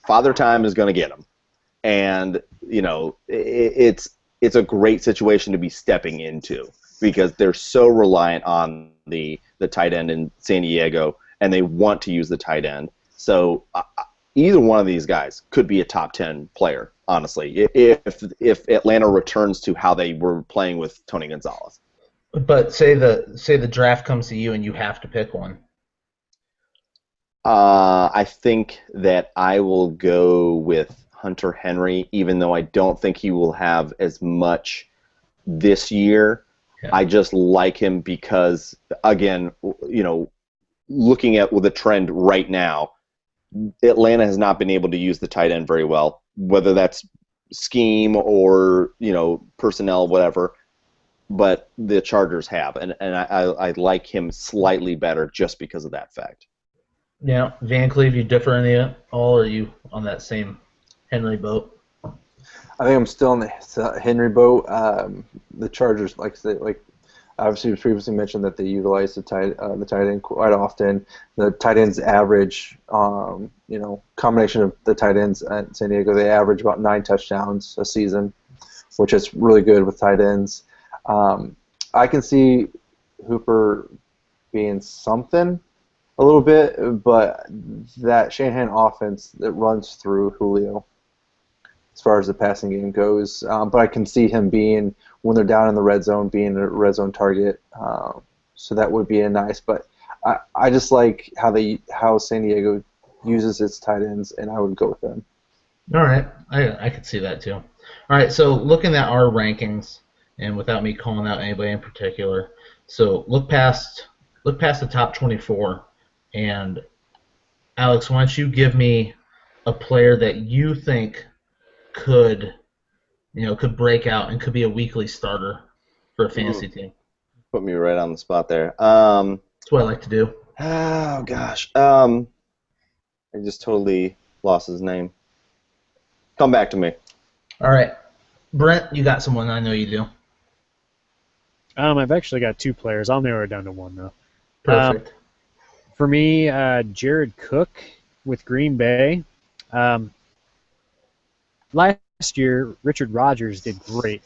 Father Time is going to get him. And, it's a great situation to be stepping into because they're so reliant on the tight end in San Diego, and they want to use the tight end. So either one of these guys could be a top 10 player, honestly, if Atlanta returns to how they were playing with Tony Gonzalez. But say the draft comes to you and you have to pick one. I think that I will go with Hunter Henry, even though I don't think he will have as much this year. Yeah. I just like him because, again, looking at the trend right now, Atlanta has not been able to use the tight end very well, whether that's scheme or personnel, whatever. But the Chargers have, and I like him slightly better just because of that fact. Yeah, Van Cleve, you differ any at all, or are you on that same Henry boat? I think I'm still on the Henry boat. The Chargers, like obviously it was previously mentioned that they utilize the tight end quite often. The tight ends average, combination of the tight ends at San Diego, they average about 9 touchdowns a season, which is really good with tight ends. I can see Hooper being something a little bit, but that Shanahan offense that runs through Julio as far as the passing game goes. But I can see him being, when they're down in the red zone, being a red zone target. So that would be a nice. But I just like how San Diego uses its tight ends, and I would go with them. All right, I could see that too. All right, so looking at our rankings, and without me calling out anybody in particular, so look past the top 24, and Alex, why don't you give me a player that you think could break out and could be a weekly starter for a fantasy team? Put me right on the spot there. That's what I like to do. Oh gosh, I just totally lost his name. Come back to me. All right, Brent, you got someone, I know you do. I've actually got 2 players. I'll narrow it down to 1 though. Perfect. For me, Jared Cook with Green Bay. Last year, Richard Rodgers did great,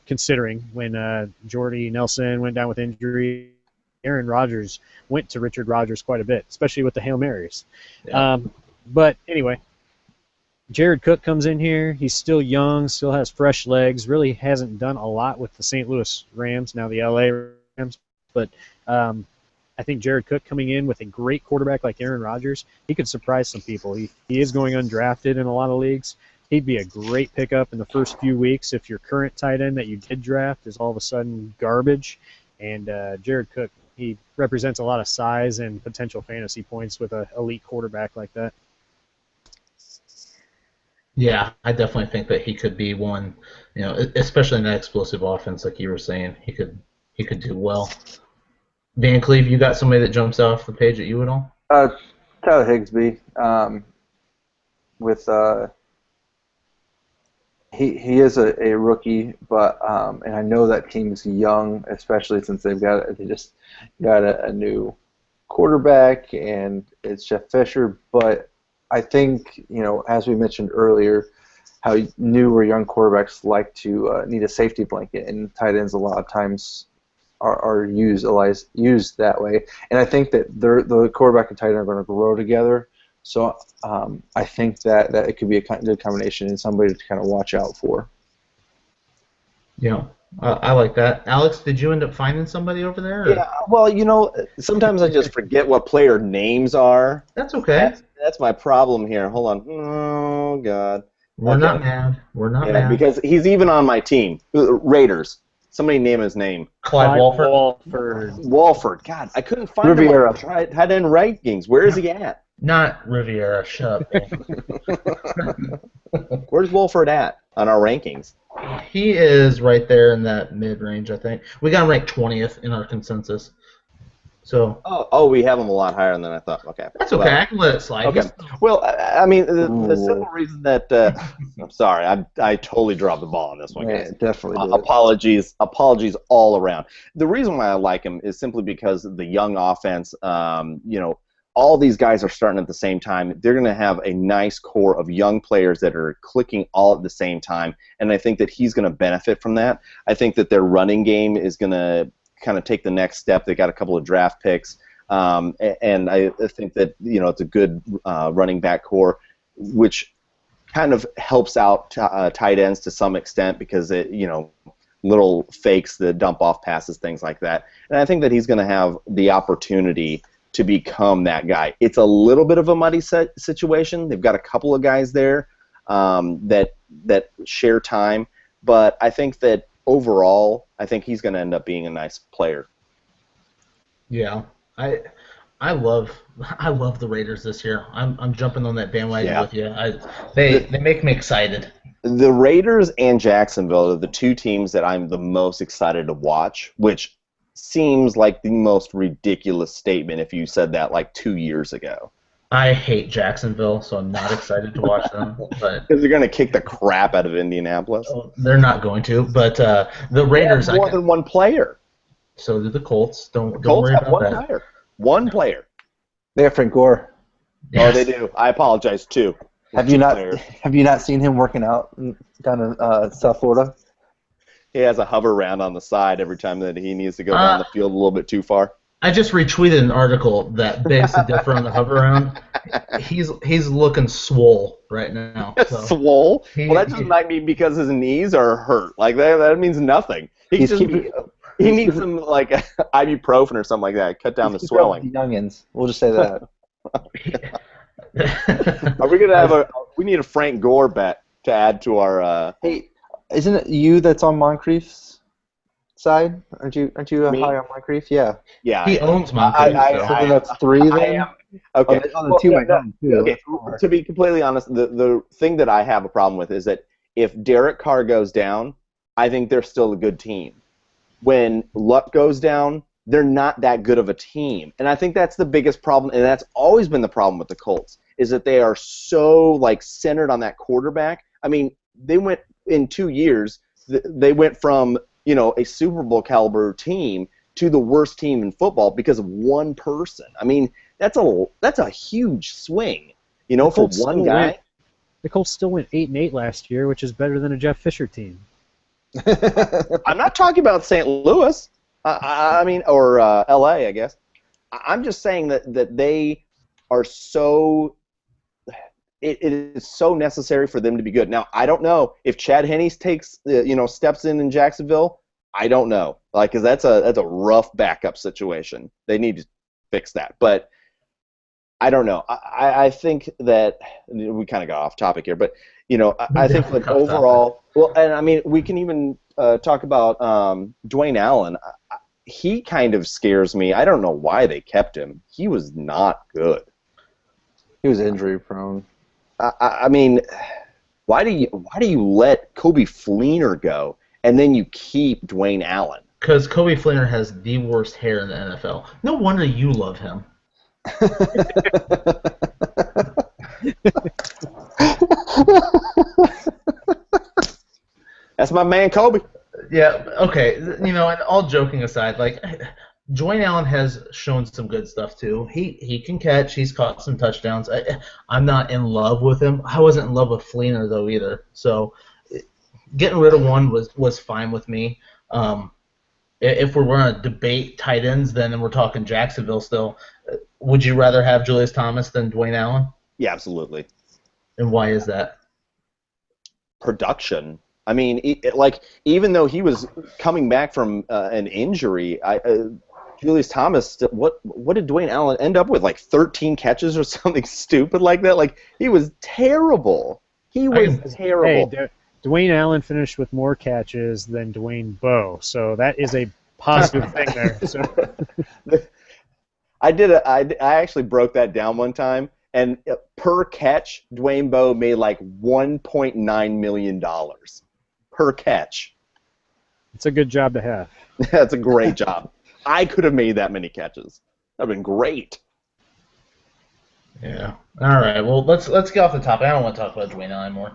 considering when Jordy Nelson went down with injury. Aaron Rodgers went to Richard Rodgers quite a bit, especially with the Hail Marys. Yeah. But anyway, Jared Cook comes in here. He's still young, still has fresh legs, really hasn't done a lot with the St. Louis Rams, now the LA Rams. But I think Jared Cook coming in with a great quarterback like Aaron Rodgers, he could surprise some people. He is going undrafted in a lot of leagues. He'd be a great pickup in the first few weeks if your current tight end that you did draft is all of a sudden garbage. And Jared Cook, he represents a lot of size and potential fantasy points with an elite quarterback like that. Yeah, I definitely think that he could be one, especially in that explosive offense, like you were saying, he could do well. Van Cleve, you got somebody that jumps off the page at you at all? Tyler Higbee. He is a rookie, but and I know that team's young, especially since they just got a new quarterback, and it's Jeff Fisher. But I think, as we mentioned earlier, how new or young quarterbacks like to need a safety blanket, and tight ends a lot of times are used that way. And I think that the quarterback and tight end are going to grow together. So I think that it could be a good combination and somebody to kind of watch out for. Yeah, I like that. Alex, did you end up finding somebody over there? Or? Yeah, well, sometimes I just forget what player names are. That's okay. That's my problem here. Hold on. Oh, God. We're not mad. We're not mad. Because he's even on my team. Raiders. Somebody name his name. Clyde Walford. Walford. God, I couldn't find Riviera. him. I tried in rankings. Where is he at? Not Riviera. Shut up. Where's Walford at on our rankings? He is right there in that mid-range, I think. We got him ranked 20th in our consensus. So. Oh, we have him a lot higher than I thought. Okay. That's okay. I can let it slide. Okay. Well, I mean, the simple reason that I'm sorry, I totally dropped the ball on this one, guys. Yeah, definitely did. Apologies all around. The reason why I like him is simply because the young offense. All these guys are starting at the same time. They're going to have a nice core of young players that are clicking all at the same time, and I think that he's going to benefit from that. I think that their running game is going to kind of take the next step. They got a couple of draft picks, and I think that it's a good running back core, which kind of helps out tight ends to some extent because little fakes, the dump off passes, things like that. And I think that he's going to have the opportunity to become that guy. It's a little bit of a muddy situation. They've got a couple of guys there that share time, but I think that overall, I think he's going to end up being a nice player. Yeah, I love the Raiders this year. I'm jumping on that bandwagon with you. They make me excited. The Raiders and Jacksonville are the two teams that I'm the most excited to watch, which seems like the most ridiculous statement if you said that like 2 years ago. I hate Jacksonville, so I'm not excited to watch them. But because they're going to kick the crap out of Indianapolis. They're not going to. But the Raiders have more than one player. So do the Colts. Don't Colts worry have about one that. player. One player. They have Frank Gore. Oh, they do. I apologize too. Have you not seen him working out down in South Florida? He has a hover round on the side every time that he needs to go down the field a little bit too far. I just retweeted an article that begs to differ on the hover round. He's looking swole right now. So. Swole? Well, that just might be because his knees are hurt. Like that means nothing. He needs some like ibuprofen or something like that. Cut down the swelling. The youngins. We'll just say that. Are we gonna have we need a Frank Gore bet to add to our. Hey, isn't it you that's on Moncrief's side? Aren't you high on Moncrief? Yeah. Yeah. He owns Moncrief. So that's three then. Okay. On the two I know too. Okay. To be completely honest, the thing that I have a problem with is that if Derek Carr goes down, I think they're still a good team. When Luck goes down, they're not that good of a team. And I think that's the biggest problem, and that's always been the problem with the Colts, is that they are so centered on that quarterback. I mean, they went in 2 years, they went from, a Super Bowl caliber team to the worst team in football because of one person. I mean, that's a huge swing, for one guy. The Colts still went 8-8 last year, which is better than a Jeff Fisher team. I'm not talking about St. Louis. Or L.A., I guess. I'm just saying that they are so. It is so necessary for them to be good. Now, I don't know if Chad Henne takes steps in Jacksonville. I don't know, because that's a rough backup situation. They need to fix that, but I don't know. I think that we kind of got off topic here, but I think that overall, we can even talk about Dwayne Allen. He kind of scares me. I don't know why they kept him. He was not good. He was injury prone. I mean, why do you let Coby Fleener go and then you keep Dwayne Allen? Because Coby Fleener has the worst hair in the NFL. No wonder you love him. That's my man, Coby. Yeah, okay. And all joking aside, Dwayne Allen has shown some good stuff too. He can catch. He's caught some touchdowns. I'm not in love with him. I wasn't in love with Fleener though either. So getting rid of one was fine with me. If we're going to debate tight ends, then we're talking Jacksonville still. Would you rather have Julius Thomas than Dwayne Allen? Yeah, absolutely. And why is that? Production. I mean, even though he was coming back from an injury, Julius Thomas, what did Dwayne Allen end up with? 13 catches or something stupid like that? He was terrible. He was terrible. Hey, Dwayne Allen finished with more catches than Dwayne Bowe, so that is a positive thing there. So. I actually broke that down one time, and per catch, Dwayne Bowe made $1.9 million per catch. It's a good job to have. That's a great job. I could have made that many catches. That'd been great. Yeah. All right. Well, let's get off the topic. I don't want to talk about Dwayne Allen anymore.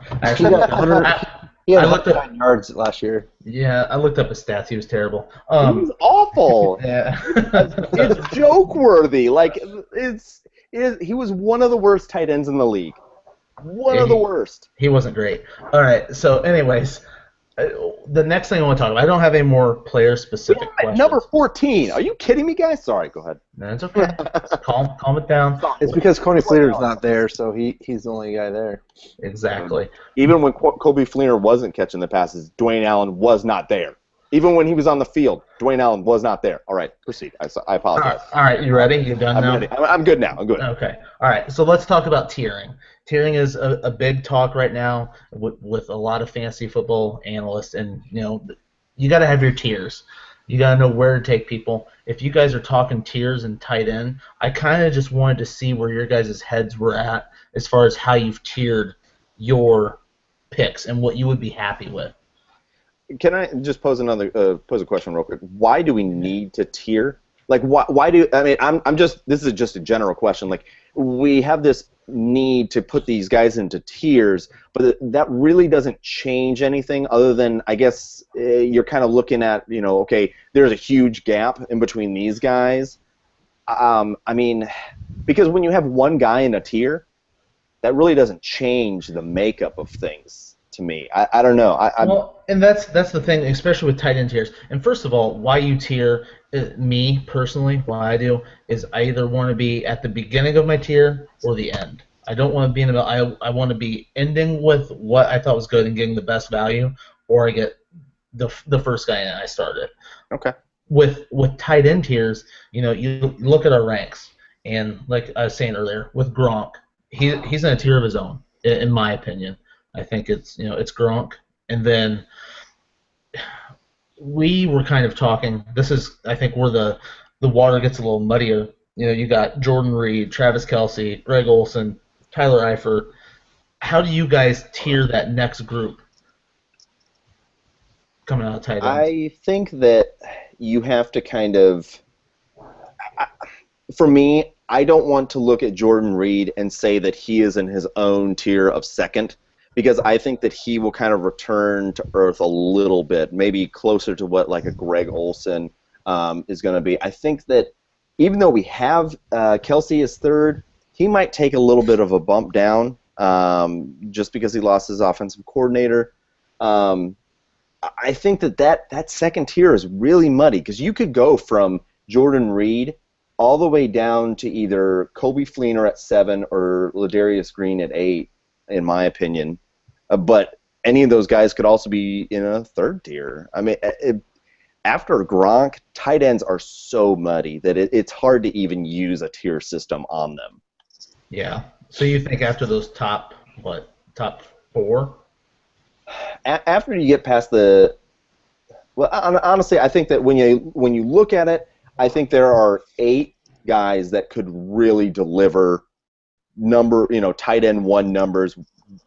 He had 109 yards last year. Yeah, I looked up his stats. He was terrible. He was awful. Yeah. It's joke worthy. He was one of the worst tight ends in the league. One of the worst. He wasn't great. All right. So, anyways, the next thing I want to talk about, I don't have any more player-specific questions. Number 14. Are you kidding me, guys? Sorry, go ahead. No, it's okay. Calm it down. It's because Coby Fleener's not there, so he's the only guy there. Exactly. Even when Coby Fleener wasn't catching the passes, Dwayne Allen was not there. Even when he was on the field, Dwayne Allen was not there. All right, proceed. I All apologize. right, all right, you ready? You done I'm now? ready. I'm good now. I'm good. Okay. All right. So let's talk about tiering. Tiering is a big talk right now with a lot of fantasy football analysts, and you got to have your tiers. You got to know where to take people. If you guys are talking tiers and tight end, I kind of just wanted to see where your guys' heads were at as far as how you've tiered your picks and what you would be happy with. Can I just pose a question real quick? Why do we need to tier? Like, why do I mean? I'm just this is just a general question. Like, we have this need to put these guys into tiers, but that really doesn't change anything other than I guess you're kind of looking at okay, there's a huge gap in between these guys. I mean, because when you have one guy in a tier, that really doesn't change the makeup of things. To me, I don't know. Well, and that's the thing, especially with tight end tiers. And first of all, why you tier, me personally, why I do, is I either want to be at the beginning of my tier or the end. I don't want to be in the middle. I want to be ending with what I thought was good and getting the best value, or I get the first guy in I started. Okay. With tight end tiers, you look at our ranks, and like I was saying earlier, with Gronk, he's in a tier of his own, in my opinion. I think it's Gronk, and then we were kind of talking. This is, I think, where the water gets a little muddier. You got Jordan Reed, Travis Kelce, Greg Olsen, Tyler Eifert. How do you guys tier that next group coming out of tight ends? I think that you have to kind of. For me, I don't want to look at Jordan Reed and say that he is in his own tier of second. Because I think that he will kind of return to earth a little bit, maybe closer to what like a Greg Olsen is going to be. I think that even though we have Kelce as third, he might take a little bit of a bump down just because he lost his offensive coordinator. I think that second tier is really muddy because you could go from Jordan Reed all the way down to either Coby Fleener at 7 or Ladarius Green at 8, in my opinion. But any of those guys could also be in a third tier. I mean, after Gronk, tight ends are so muddy that it's hard to even use a tier system on them. Yeah. So you think after those top 4? After you get past honestly, I think that when you look at it, I think there are 8 guys that could really deliver tight end 1 numbers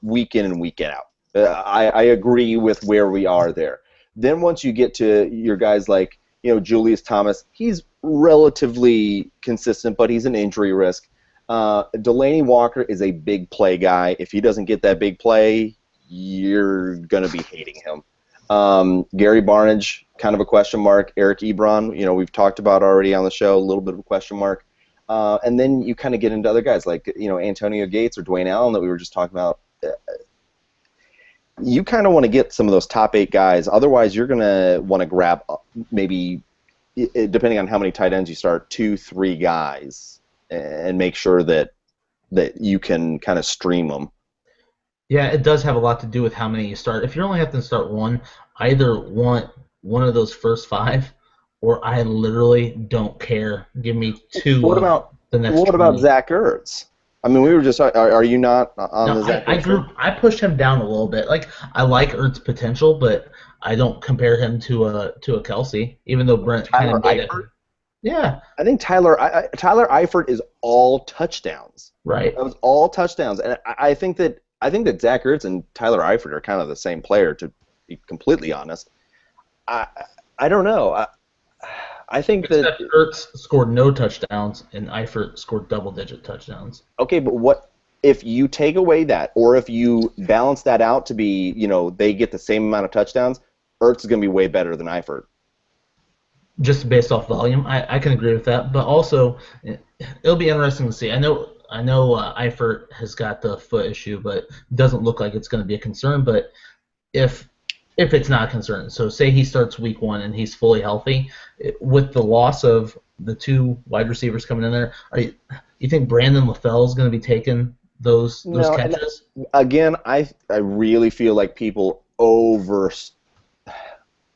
week in and week out. I agree with where we are there. Then once you get to your guys like Julius Thomas, he's relatively consistent, but he's an injury risk. Delanie Walker is a big play guy. If he doesn't get that big play, you're gonna be hating him. Gary Barnidge, kind of a question mark. Eric Ebron, we've talked about already on the show, a little bit of a question mark. And then you kind of get into other guys like Antonio Gates or Dwayne Allen that we were just talking about. You kind of want to get some of those top 8 guys. Otherwise, you're going to want to grab maybe, depending on how many tight ends you start, 2, 3 guys and make sure that you can kind of stream them. Yeah, it does have a lot to do with how many you start. If you're only having to start 1, I either want one of those first 5 or I literally don't care. Give me 2 What about the next What 20. about Zach Ertz? I mean, we were just. Are you not on the Zach Ertz? I pushed him down a little bit. Like, I like Ertz's potential, but I don't compare him to a Kelce, even though Brent kind of did it. Yeah. I think Tyler Eifert is all touchdowns. Right. That was all touchdowns, and I think that Zach Ertz and Tyler Eifert are kind of the same player. To be completely honest, I don't know. I think Except that Ertz scored no touchdowns and Eifert scored double-digit touchdowns. Okay, but what if you take away that, or if you balance that out to be, they get the same amount of touchdowns? Ertz is going to be way better than Eifert. Just based off volume, I can agree with that. But also, it'll be interesting to see. I know Eifert has got the foot issue, but doesn't look like it's going to be a concern. But if it's not a concern, so say he starts week 1 and he's fully healthy, with the loss of the 2 wide receivers coming in there, you think Brandon LaFell is going to be taking those catches? Again, I really feel like people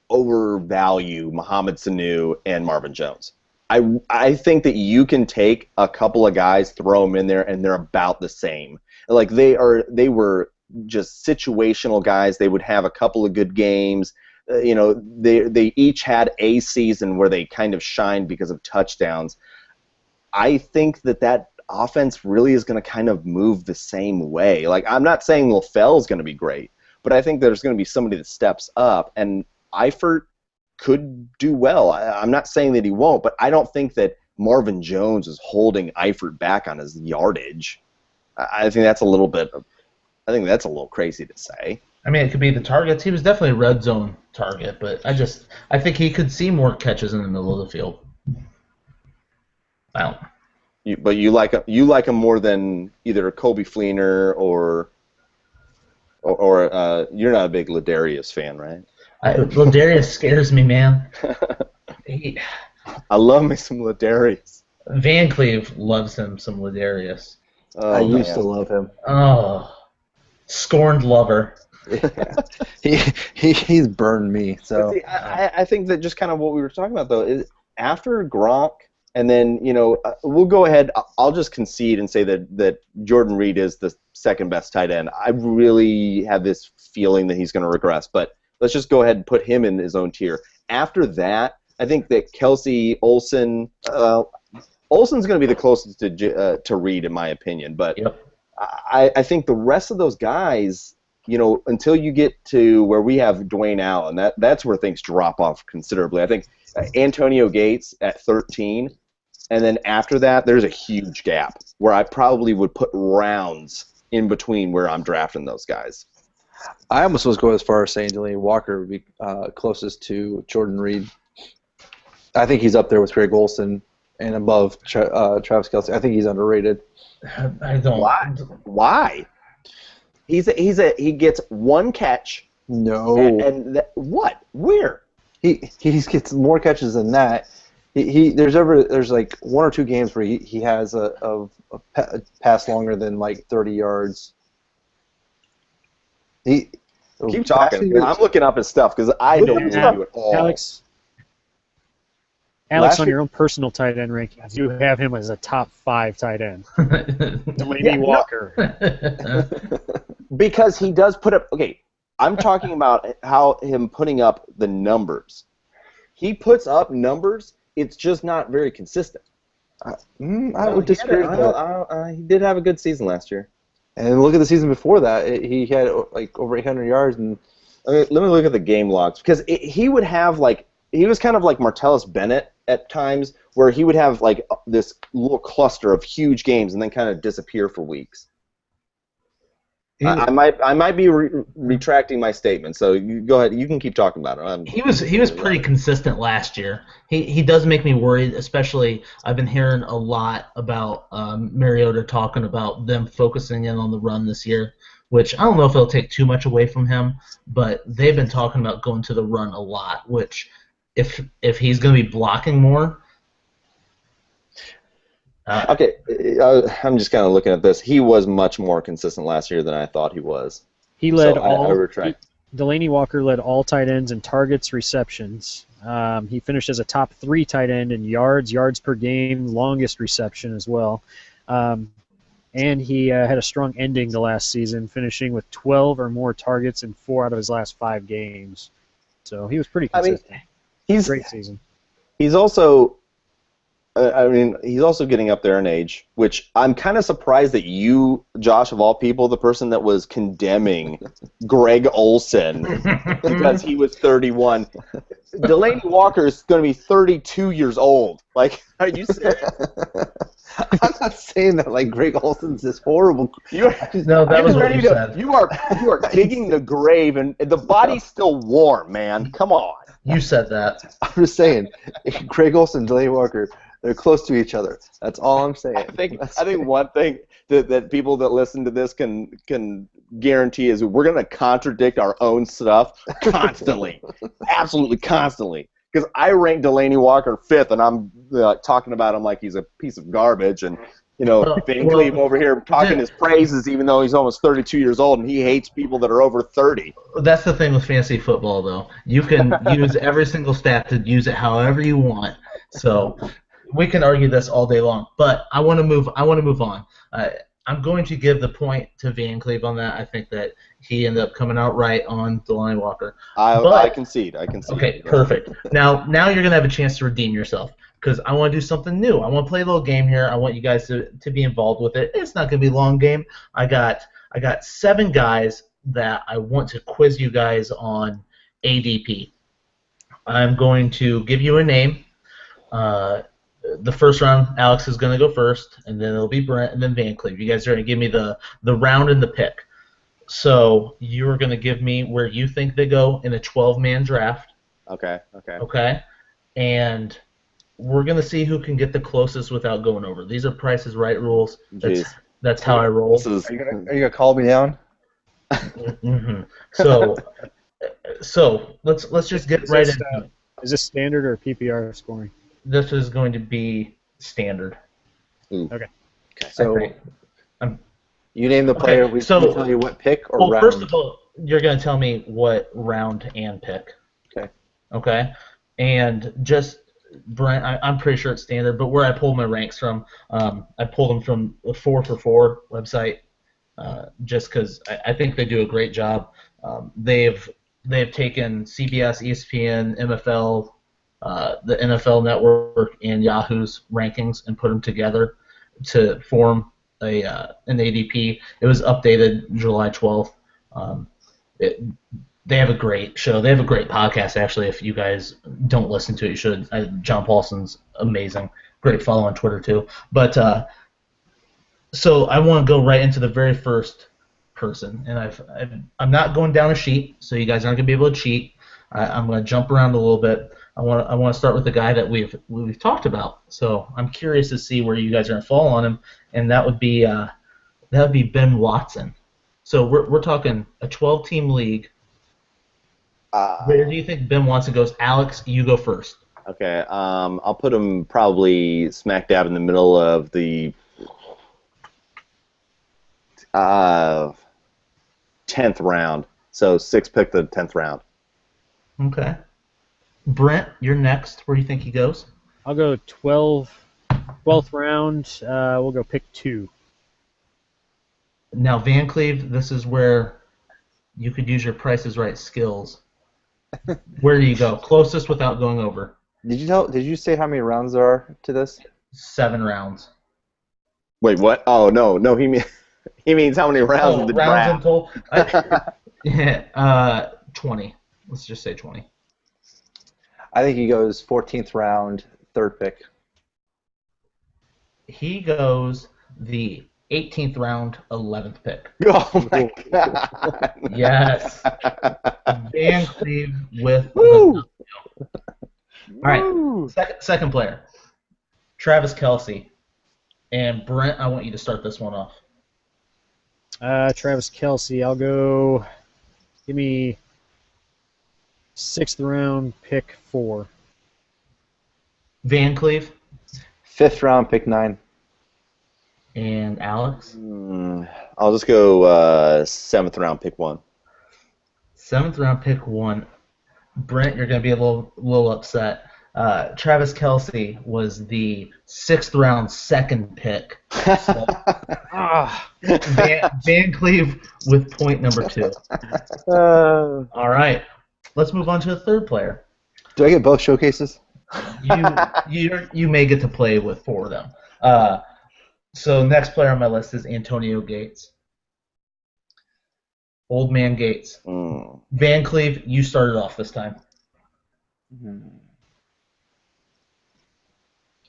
overvalue Mohamed Sanu and Marvin Jones. I think that you can take a couple of guys, throw them in there, and they're about the same. Like they were just situational guys. They would have a couple of good games. They each had a season where they kind of shined because of touchdowns. I think that offense really is going to kind of move the same way. Like, I'm not saying LaFell is going to be great, but I think there's going to be somebody that steps up, and Eifert could do well. I'm not saying that he won't, but I don't think that Marvin Jones is holding Eifert back on his yardage. I think that's a little crazy to say. I mean, it could be the targets. He was definitely a red zone target, but I think he could see more catches in the middle of the field. Wow. But you like him more than either Coby Fleener or you're not a big Ladarius fan, right? Ladarius scares me, man. I love me some Ladarius. Van Cleve loves him some Ladarius. I used to love him. Oh, scorned lover. He's burned me. So see, I think that just kind of what we were talking about though is after Gronk, and then we'll go ahead. I'll just concede and say that Jordan Reed is the second best tight end. I really have this feeling that he's going to regress, but let's just go ahead and put him in his own tier. After that, I think that Kelsey, Olsen. Olsen's going to be the closest to Reed in my opinion, but yep. I think the rest of those guys, until you get to where we have Dwayne Allen, that's where things drop off considerably. I think Antonio Gates at 13, and then after that, there's a huge gap where I probably would put rounds in between where I'm drafting those guys. I almost was going as far as saying Delaney Walker would be closest to Jordan Reed. I think he's up there with Greg Olsen and above Travis Kelce. I think he's underrated. I don't. Why? He gets one catch. No. And what? Where? He gets more catches than that. There's like one or two games where he has a pass longer than like 30 yards. Keep talking. I'm looking up his stuff because I don't know it all. Alex, on your own personal tight end rankings, you have him as a top 5 tight end. Delaney Walker. Because he does put up. Okay, I'm talking about how him putting up the numbers. He puts up numbers. It's just not very consistent. I would disagree with that. He did have a good season last year. And look at the season before that. He had like over 800 yards. And let me look at the game logs because he would have like he was kind of like Martellus Bennett at times, where he would have like this little cluster of huge games and then kind of disappear for weeks. I might be retracting my statement, so you go ahead. You can keep talking about it. He was pretty consistent last year. He does make me worried, especially I've been hearing a lot about Mariota talking about them focusing in on the run this year, which I don't know if it'll take too much away from him, but they've been talking about going to the run a lot, which if he's going to be blocking more. Okay, I'm just kind of looking at this. He was much more consistent last year than I thought he was. He led Delaney Walker led all tight ends in targets, receptions. He finished as a top 3 tight end in yards per game, longest reception as well. And he had a strong ending the last season, finishing with 12 or more targets in 4 out of his last 5 games. So he was pretty consistent. Great season. He's also, he's also getting up there in age, which I'm kind of surprised that you, Josh, of all people, the person that was condemning Greg Olsen because he was 31. Delaney Walker is going to be 32 years old. Like, are you serious? I'm not saying that like Greg Olsen's this horrible. No, that was what you said. You are digging the grave, and the body's still warm, man. Come on. You said that. I'm just saying, Greg Olsen and Delaney Walker, they're close to each other. That's all I'm saying. I think one thing that people that listen to this can guarantee is we're going to contradict our own stuff constantly, absolutely constantly. Because I rank Delaney Walker 5th, and I'm talking about him like he's a piece of garbage, and Van Cleve over here talking his praises, even though he's almost 32 years old, and he hates people that are over 30. That's the thing with fantasy football, though. You can use every single stat to use it however you want. So we can argue this all day long. But I want to move on. I'm going to give the point to Van Cleve on that. I think that he ended up coming out right on Delanie Walker. I concede. Okay, perfect. Now you're going to have a chance to redeem yourself, because I want to do something new. I want to play a little game here. I want you guys to be involved with it. It's not going to be a long game. I got 7 guys that I want to quiz you guys on ADP. I'm going to give you a name. The first round, Alex is going to go first, and then it'll be Brent, and then Van Cleve. You guys are going to give me the round and the pick. So you're going to give me where you think they go in a 12-man draft. Okay. Okay? And we're going to see who can get the closest without going over. These are Price is Right rules. That's how I roll. Are you gonna call me down? Mm-hmm. So let's just get right into it. Is this standard or PPR scoring? This is going to be standard. Okay. So you name the player. We tell you what pick or round. First of all, you're going to tell me what round and pick. Okay. And just Brent, I'm pretty sure it's standard, but where I pulled my ranks from, I pulled them from the 4for4 website, just because I think they do a great job. They've taken CBS, ESPN, MFL, the NFL Network, and Yahoo's rankings and put them together to form an ADP. It was updated July 12th. They have a great show. They have a great podcast, actually. If you guys don't listen to it, you should. John Paulson's amazing. Great follow on Twitter, too. But so I want to go right into the very first person. And I'm not going down a sheet, so you guys aren't going to be able to cheat. I'm going to jump around a little bit. I want to start with the guy that we've talked about. So I'm curious to see where you guys are going to fall on him, and that would be Ben Watson. So we're talking a 12-team league. Where do you think Ben Watson goes? Alex, you go first. Okay. I'll put him probably smack dab in the middle of the 10th round. So 6th pick the 10th round. Okay. Brent, you're next. Where do you think he goes? I'll go 12th round. We'll go pick 2. Now, Van Cleve, this is where you could use your Price is Right skills. Where do you go? Closest without going over. Did you say how many rounds there are to this? 7 rounds. Wait, what? Oh no, he means how many rounds in the rounds draft? in total. 20. Let's just say 20. I think he goes 14th round, 3rd pick. He goes the 18th round, 11th pick. Oh my God! Yes. Van Cleve with the All right. Second player, Travis Kelce. And Brent, I want you to start this one off. Travis Kelce. I'll go. Give me 6th round, pick 4. Van Cleve. 5th round, pick 9. And Alex? I'll just go 7th round, pick 1. 7th round, pick 1. Brent, you're going to be a little upset. Travis Kelce was the 6th round, 2nd pick. So, Van Cleve with point number 2. All right. Let's move on to the third player. Do I get both showcases? You may get to play with 4 of them. So next player on my list is Antonio Gates. Old man Gates. Van Cleve, you started off this time. I'm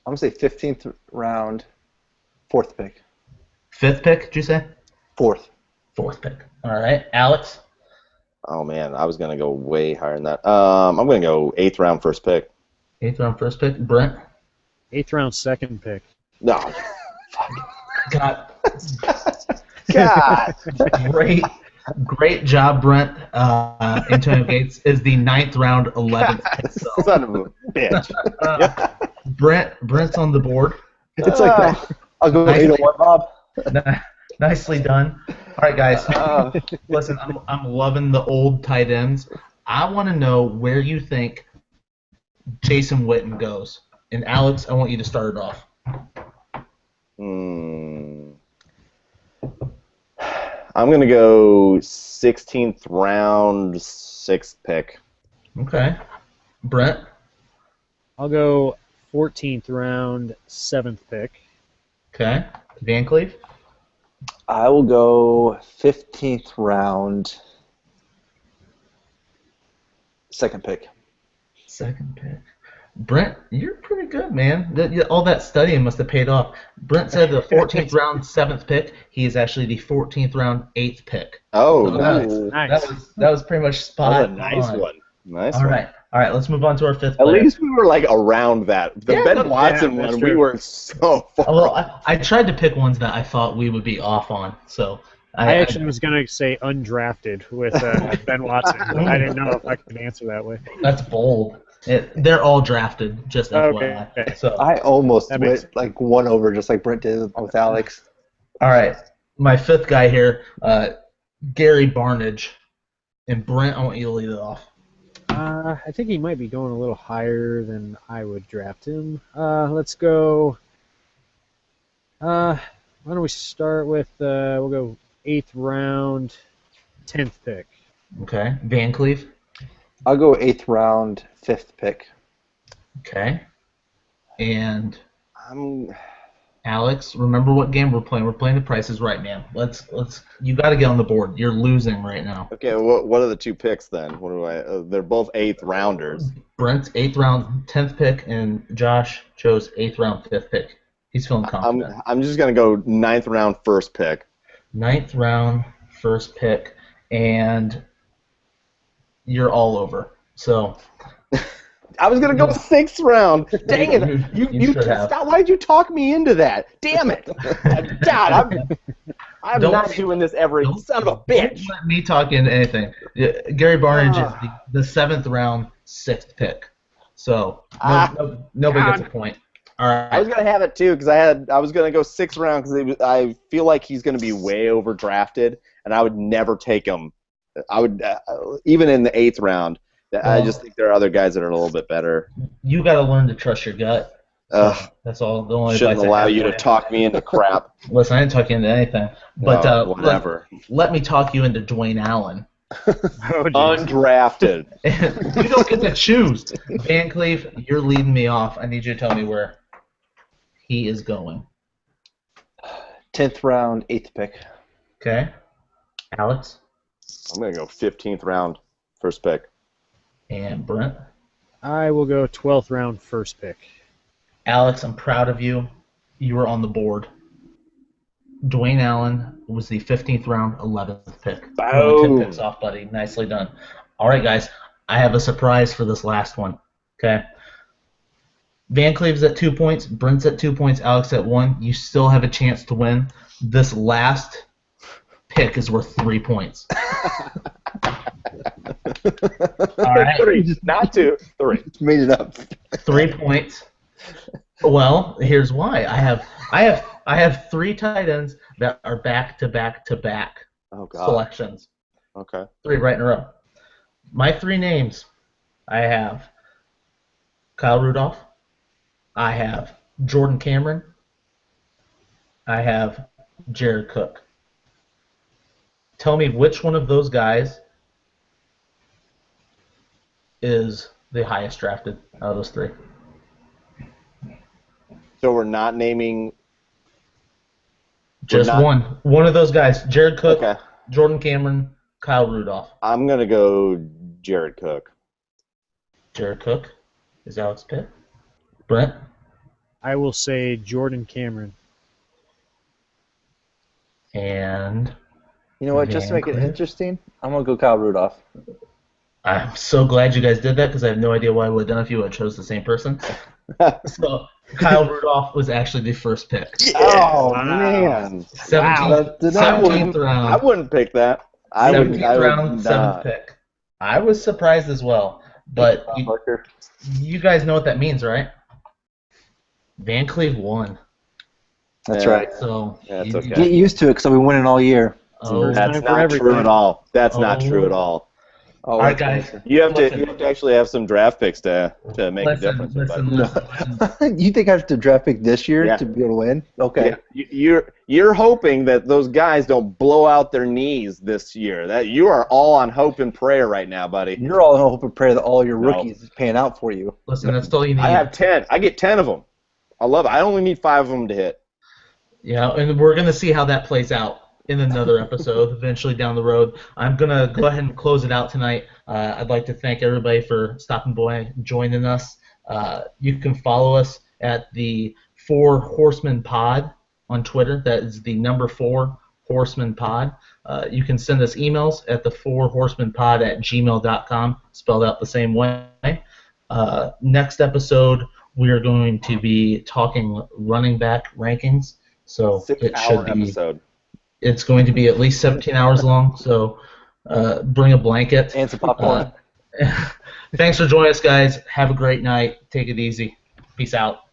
going to say 15th round, 4th pick. 5th pick, did you say? 4th. 4th pick. All right. Alex? Oh, man, I was going to go way higher than that. I'm going to go 8th round, 1st pick. 8th round, 1st pick. Brent? 8th round, 2nd pick. No. God. God. Great job, Brent. Antonio Gates is the 9th round, 11th pick. So. Son of a bitch. Brent's on the board. It's like I'll go Nicely- 801, Bob. Nicely done. All right, guys. Uh, Listen, I'm loving the old tight ends. I want to know where you think Jason Witten goes. And Alex, I want you to start it off. I'm going to go 16th round, 6th pick. Okay. Brent? I'll go 14th round, 7th pick. Okay. Van Cleef? I will go 15th round, 2nd pick. 2nd pick. Brent, you're pretty good, man. All that studying must have paid off. Brent said the 14th round, 7th pick. He is actually the 14th round, 8th pick. Oh, So nice. Nice. That was pretty much spot That was a nice on. one. Nice All one. right. All right, let's move on to our 5th At player. least we were like around that. The Yeah, Ben Watson that's one, we true. were so far. Well, I tried to pick ones that I thought we would be off on. So I actually was going to say undrafted with Ben Watson. I didn't know if I could answer that way. That's bold. They're all drafted, just FYI. Okay. So, I almost That makes went like one over, just like Brent did with Alex. all right, my 5th guy here, Gary Barnage, and Brent. I want you to lead it off. I think he might be going a little higher than I would draft him. Let's go. Why don't we start with, we'll go 8th round, 10th pick. Okay, Van Cleef. I'll go 8th round, 5th pick. Okay, and I'm, Alex. Remember what game we're playing? We're playing The Price is Right, man. Let's. You got to get on the board. You're losing right now. okay, what are the 2 picks then? What do I? They're both 8th rounders. Brent's 8th round, 10th pick, and Josh chose 8th round, 5th pick. He's feeling confident. I'm just gonna go 9th round, 1st pick. 9th round, 1st pick, and you're all over. So I was gonna go 6th round. Dang it! You You should have. stop! Why did you talk me into that? Damn it! God, I'm Don't- not doing this every don't- son of a Don't bitch. let me talk into anything. Gary Barnage is the 7th round, 6th pick. So nobody gets a point. All I was right. gonna have it too because I was gonna go 6th round because I feel like he's gonna be way overdrafted, and I would never take him. I would even in the 8th round. I just think there are other guys that are a little bit better. You got to learn to trust your gut. Ugh, That's all. The only shouldn't advice I allow have you for to talk me into crap. Listen, I didn't talk you into anything. But Whatever. let me talk you into Dwayne Allen. Oh, geez. Undrafted. You don't get to choose. Van Cleef, you're leading me off. I need you to tell me where he is going. 10th round, 8th pick. Okay? Alex I'm gonna go 15th round, 1st pick. and Brent. I will go 12th round, 1st pick. Alex, I'm proud of you. You were on the board. Dwayne Allen was the 15th round, 11th pick. You're only 10 picks off, buddy. Nicely done. All right, guys. I have a surprise for this last one. Okay? Van Cleve's at 2 points. Brent's at 2 points. Alex at 1. You still have a chance to win. This last pick is worth 3 points. All right. 3, not 2. 3. Made it up. 3 points. Well, here's why. I have 3 tight ends that are back to back to back Oh God. selections. Okay. 3 right in a row. My 3 names. I have Kyle Rudolph. I have Jordan Cameron. I have Jared Cook. Tell me which one of those guys is the highest drafted out of those 3. So we're not naming. Just not- one. One of those guys. Jared Cook, Okay. Jordan Cameron, Kyle Rudolph. I'm gonna go Jared Cook. Jared Cook is Alex Pitt. Brent? I will say Jordan Cameron. And You know what? Just to make it Van Cleef? interesting, I'm going to go Kyle Rudolph. I'm so glad you guys did that because I have no idea what I would have done if you would have chose the same person. So Kyle Rudolph was actually the first pick. Oh Wow. man. 17th round. I wouldn't pick that. I 17th would round, 7th not. pick. I was surprised as well. But you guys know what that means, right? Van Cleave won. That's Yeah. right. So That's you- okay. Get used to it, because I've been winning all year. Oh, That's time for not true everything. at all. That's not true at Oh. all. Oh, All right, guys. You have Listen. to actually have some draft picks to make a difference. You think I have to draft pick this year Yeah. to be able to win? Okay. Yeah, you're hoping that those guys don't blow out their knees this year. That you are all on hope and prayer right now, buddy. You're all in hope and prayer that all your No. rookies is paying out for you. Listen, that's all you need. I have 10. I get 10 of them. I love it. I only need 5 of them to hit. Yeah, and we're going to see how that plays out in another episode eventually down the road. I'm going to go ahead and close it out tonight. I'd like to thank everybody for stopping by and joining us. You can follow us at the 4 Horsemen Pod on Twitter. That is the number 4 Horsemen Pod. You can send us emails at the 4horsemenpod@gmail.com, spelled out the same way. Next episode, we are going to be talking running back rankings. So it should 6-hour be. episode. It's going to be at least 17 hours long. So bring a blanket. And some popcorn. Thanks for joining us, guys. Have a great night. Take it easy. Peace out.